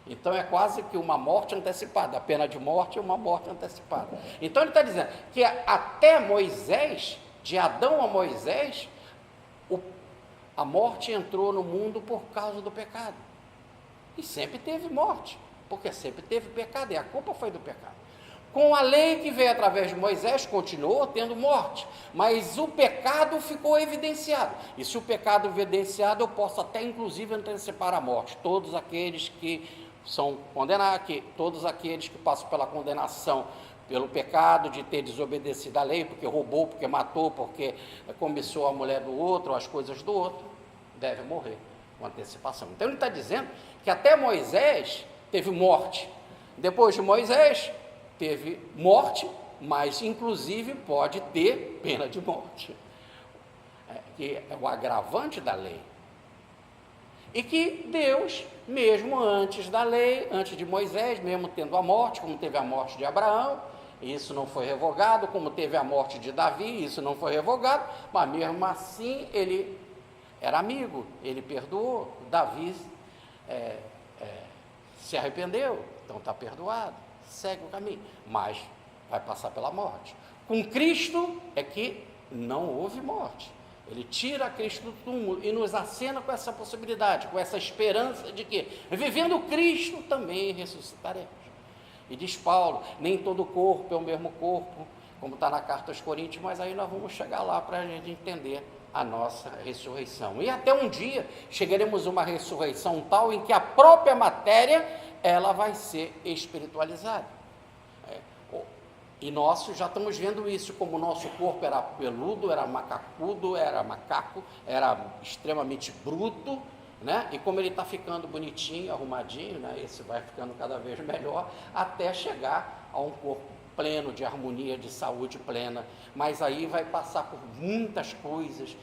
Então é quase que uma morte antecipada. A pena de morte é uma morte antecipada. Então ele está dizendo que até Moisés, de Adão a Moisés, a morte entrou no mundo por causa do pecado. E sempre teve morte, porque sempre teve pecado, e a culpa foi do pecado. Com a lei que veio através de Moisés, continuou tendo morte, mas o pecado ficou evidenciado. E se o pecado evidenciado, eu posso até inclusive antecipar a morte. Todos aqueles que são condenados, que todos aqueles que passam pela condenação pelo pecado de ter desobedecido à lei, porque roubou, porque matou, porque cobiçou a mulher do outro, as coisas do outro, devem morrer com antecipação. Então ele está dizendo que até Moisés teve morte. Depois de Moisés, teve morte, mas inclusive pode ter pena de morte, que é o agravante da lei. E que Deus, mesmo antes da lei, antes de Moisés, mesmo tendo a morte, como teve a morte de Abraão, isso não foi revogado, como teve a morte de Davi, isso não foi revogado, mas mesmo assim ele era amigo, ele perdoou. Davi se arrependeu, então está perdoado, segue o caminho, mas vai passar pela morte. Com Cristo é que não houve morte. Ele tira Cristo do túmulo e nos acena com essa possibilidade, com essa esperança de que, vivendo Cristo, também ressuscitaremos. E diz Paulo, nem todo corpo é o mesmo corpo, como está na carta aos Coríntios, mas aí nós vamos chegar lá para a gente entender a nossa ressurreição. E até um dia chegaremos a uma ressurreição tal em que a própria matéria, ela vai ser espiritualizada. E nós já estamos vendo isso, como o nosso corpo era peludo, era macacudo, era macaco, era extremamente bruto, né? E como ele está ficando bonitinho, arrumadinho, né? Esse vai ficando cada vez melhor, até chegar a um corpo pleno, de harmonia, de saúde plena. Mas aí vai passar por muitas coisas,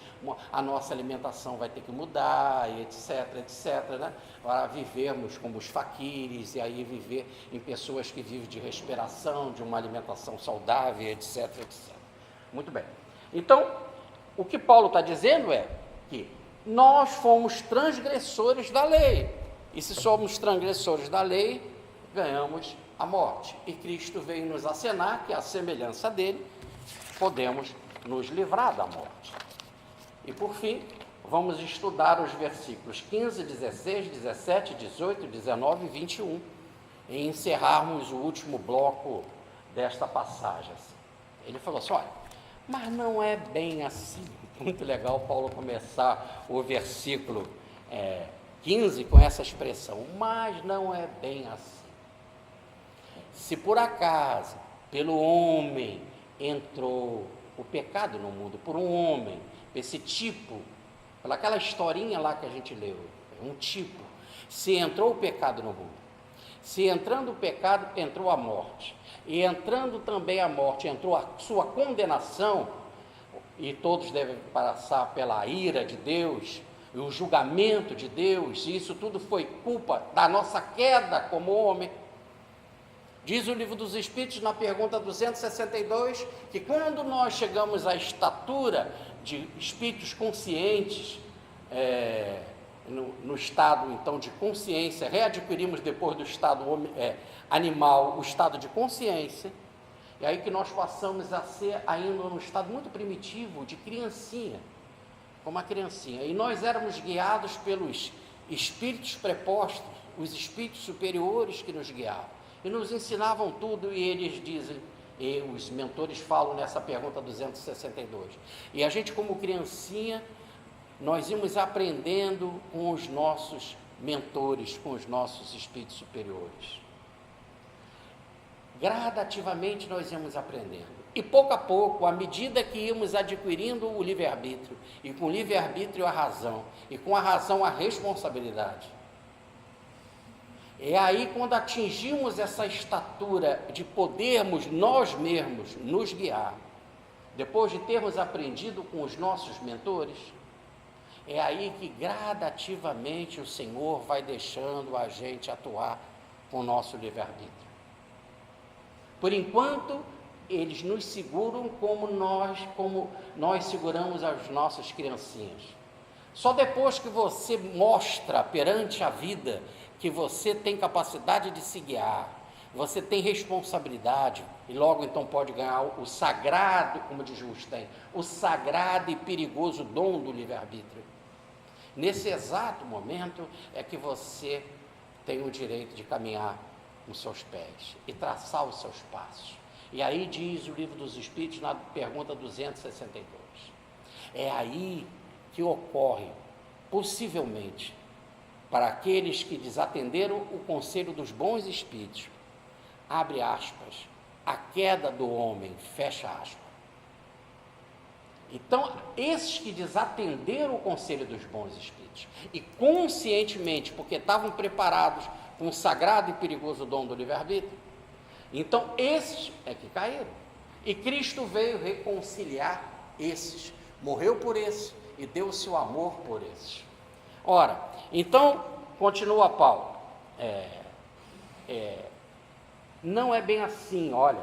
a nossa alimentação vai ter que mudar, e etc, né? Para vivermos como os faquires, e aí viver em pessoas que vivem de respiração, de uma alimentação saudável, etc. Muito bem. Então, o que Paulo está dizendo é que nós fomos transgressores da lei, e se somos transgressores da lei, ganhamos a morte, e Cristo veio nos acenar que, à semelhança dele, podemos nos livrar da morte. E por fim, vamos estudar os versículos 15, 16, 17, 18, 19 e 21, e encerrarmos o último bloco desta passagem. Ele falou assim, olha, mas não é bem assim. Muito legal Paulo começar o versículo 15 com essa expressão, mas não é bem assim. Se por acaso, pelo homem, entrou o pecado no mundo, por um homem, esse tipo, pelaquela historinha lá que a gente leu, um tipo, se entrou o pecado no mundo, se entrando o pecado, entrou a morte, e entrando também a morte, entrou a sua condenação, e todos devem passar pela ira de Deus, e o julgamento de Deus, e isso tudo foi culpa da nossa queda como homem. Diz o Livro dos Espíritos, na pergunta 262, que quando nós chegamos à estatura de espíritos conscientes, no estado, então, de consciência, readquirimos depois do estado animal, o estado de consciência, e aí que nós passamos a ser ainda num estado muito primitivo, de criancinha, como a criancinha, e nós éramos guiados pelos espíritos prepostos, os espíritos superiores que nos guiavam, e nos ensinavam tudo, e eles dizem, e os mentores falam nessa pergunta 262, e a gente como criancinha, nós íamos aprendendo com os nossos mentores, com os nossos espíritos superiores. Gradativamente nós íamos aprendendo, e pouco a pouco, à medida que íamos adquirindo o livre-arbítrio, e com o livre-arbítrio a razão, e com a razão a responsabilidade, é aí quando atingimos essa estatura de podermos nós mesmos nos guiar, depois de termos aprendido com os nossos mentores, é aí que gradativamente o Senhor vai deixando a gente atuar com o nosso livre-arbítrio. Por enquanto, eles nos seguram como nós seguramos as nossas criancinhas. Só depois que você mostra perante a vida que você tem capacidade de se guiar, você tem responsabilidade, e logo então pode ganhar o sagrado, como diz Justin, o sagrado e perigoso dom do livre-arbítrio. Nesse exato momento é que você tem o direito de caminhar com seus pés e traçar os seus passos. E aí diz o Livro dos Espíritos, na pergunta 262, é aí que ocorre, possivelmente, para aqueles que desatenderam o conselho dos bons espíritos, abre aspas, a queda do homem, fecha aspas. Então, esses que desatenderam o conselho dos bons espíritos, e conscientemente, porque estavam preparados com o sagrado e perigoso dom do livre-arbítrio, então esses é que caíram. E Cristo veio reconciliar esses, morreu por esses e deu o seu amor por esses. Ora, então, continua Paulo, não é bem assim, olha,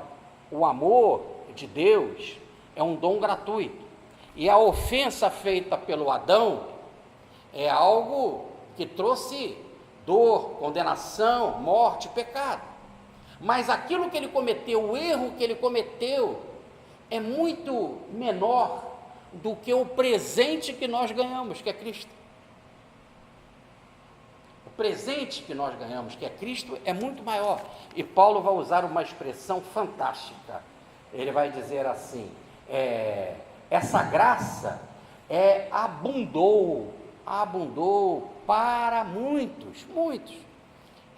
o amor de Deus é um dom gratuito, e a ofensa feita pelo Adão é algo que trouxe dor, condenação, morte, pecado, mas aquilo que ele cometeu, o erro que ele cometeu, é muito menor do que o presente que nós ganhamos, que é Cristo. O presente que nós ganhamos, que é Cristo, é muito maior. E Paulo vai usar uma expressão fantástica. Ele vai dizer assim, essa graça abundou para muitos.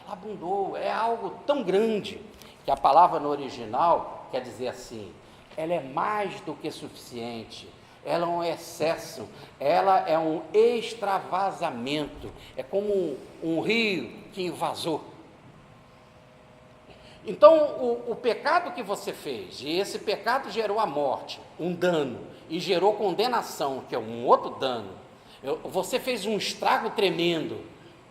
Ela abundou, é algo tão grande, que a palavra no original quer dizer assim, ela é mais do que suficiente, ela é um excesso, ela é um extravasamento, é como um rio que invasou. Então, o pecado que você fez, e esse pecado gerou a morte, um dano, e gerou condenação, que é um outro dano. Você fez um estrago tremendo,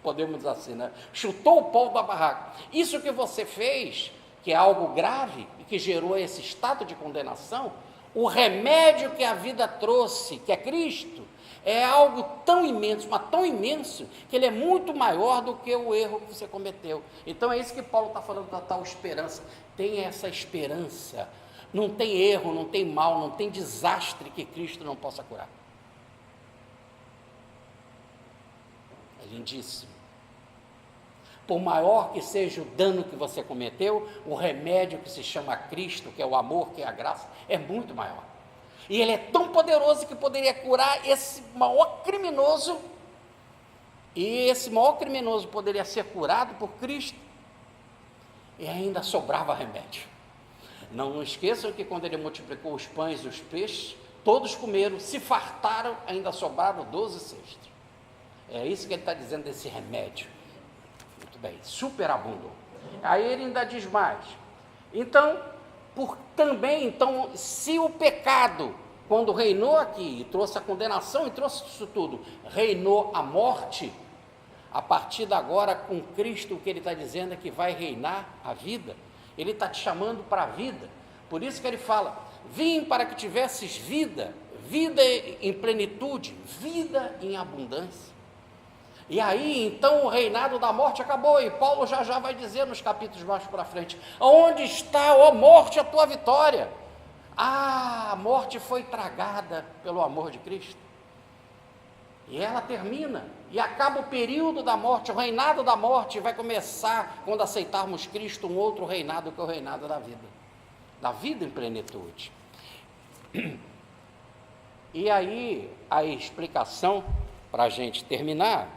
podemos dizer assim, né? Chutou o pau da barraca. Isso que você fez, que é algo grave, e que gerou esse estado de condenação, o remédio que a vida trouxe, que é Cristo, é algo tão imenso, mas tão imenso, que ele é muito maior do que o erro que você cometeu. Então é isso que Paulo está falando da tal esperança. Tem essa esperança. Não tem erro, não tem mal, não tem desastre que Cristo não possa curar. É lindíssimo. Por maior que seja o dano que você cometeu, o remédio que se chama Cristo, que é o amor, que é a graça, é muito maior. E ele é tão poderoso que poderia curar esse maior criminoso, e esse maior criminoso poderia ser curado por Cristo, e ainda sobrava remédio. Não esqueçam que quando ele multiplicou os pães e os peixes, todos comeram, se fartaram, ainda sobraram 12 cestos. É isso que ele está dizendo desse remédio. Muito bem, superabundou. Aí ele ainda diz mais. Então, se o pecado, quando reinou aqui, e trouxe a condenação e trouxe isso tudo, reinou a morte, a partir de agora, com Cristo, o que ele está dizendo é que vai reinar a vida. Ele está te chamando para a vida. Por isso que ele fala, vim para que tivesses vida, vida em plenitude, vida em abundância. E aí, então, o reinado da morte acabou, e Paulo já vai dizer nos capítulos mais para frente, onde está, ó morte, a tua vitória? A morte foi tragada pelo amor de Cristo. E ela termina, e acaba o período da morte, o reinado da morte vai começar, quando aceitarmos Cristo, um outro reinado, que é o reinado da vida em plenitude. E aí, a explicação, para a gente terminar,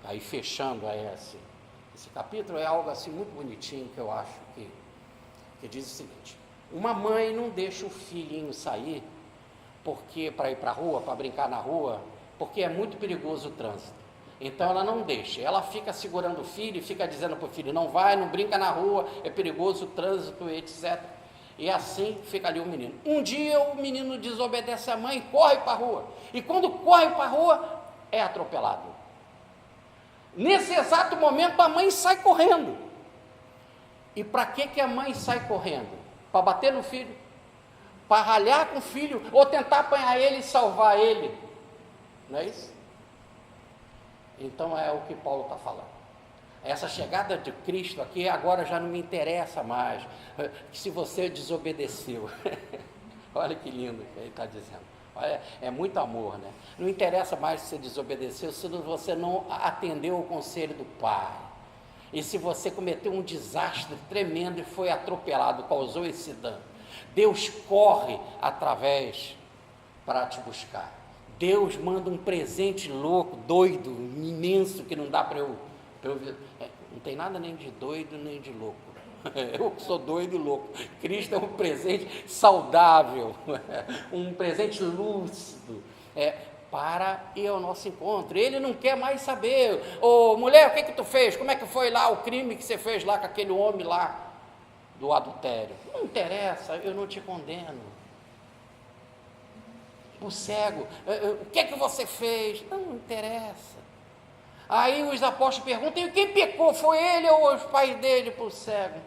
aí fechando esse capítulo, é algo assim muito bonitinho, que eu acho que diz o seguinte, uma mãe não deixa o filhinho sair, para ir para a rua, para brincar na rua, porque é muito perigoso o trânsito. Então ela não deixa, ela fica segurando o filho, e fica dizendo para o filho, não vai, não brinca na rua, é perigoso o trânsito, etc. E assim fica ali o menino. Um dia o menino desobedece a mãe, corre para a rua, e quando corre para a rua, é atropelado. Nesse exato momento a mãe sai correndo. E para que a mãe sai correndo? Para bater no filho? Para ralhar com o filho? Ou tentar apanhar ele e salvar ele? Não é isso? Então é o que Paulo está falando. Essa chegada de Cristo aqui agora já não me interessa mais, se você desobedeceu. Olha que lindo que ele está dizendo. Olha, é muito amor, né? Não interessa mais se você desobedeceu, se você não atendeu o conselho do Pai. E se você cometeu um desastre tremendo e foi atropelado, causou esse dano. Deus corre através para te buscar. Deus manda um presente louco, doido, imenso, que não dá para eu Não tem nada nem de doido nem de louco. Eu que sou doido e louco. Cristo é um presente saudável, um presente lúcido, para ir ao nosso encontro. Ele não quer mais saber, mulher, o que tu fez? Como é que foi lá o crime que você fez lá com aquele homem lá do adultério? Não interessa, eu não te condeno. O cego, o que você fez? Não interessa. Aí os apóstolos perguntam, e quem pecou? Foi ele ou os pais dele? Para o cego.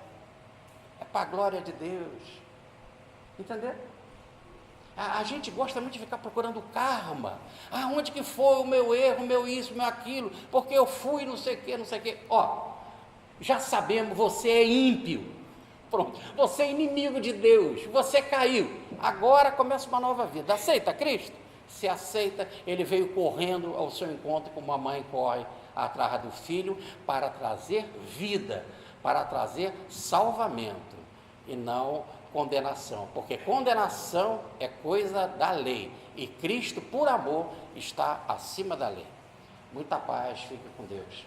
É para a glória de Deus. Entendeu? A gente gosta muito de ficar procurando karma. Onde que foi o meu erro, o meu isso, o meu aquilo, porque eu fui não sei o que, não sei o que. Já sabemos, você é ímpio. Pronto, você é inimigo de Deus, você caiu. Agora começa uma nova vida. Aceita Cristo? Se aceita, ele veio correndo ao seu encontro como a mãe corre atrás do filho para trazer vida, para trazer salvamento e não condenação, porque condenação é coisa da lei e Cristo, por amor, está acima da lei. Muita paz, fique com Deus.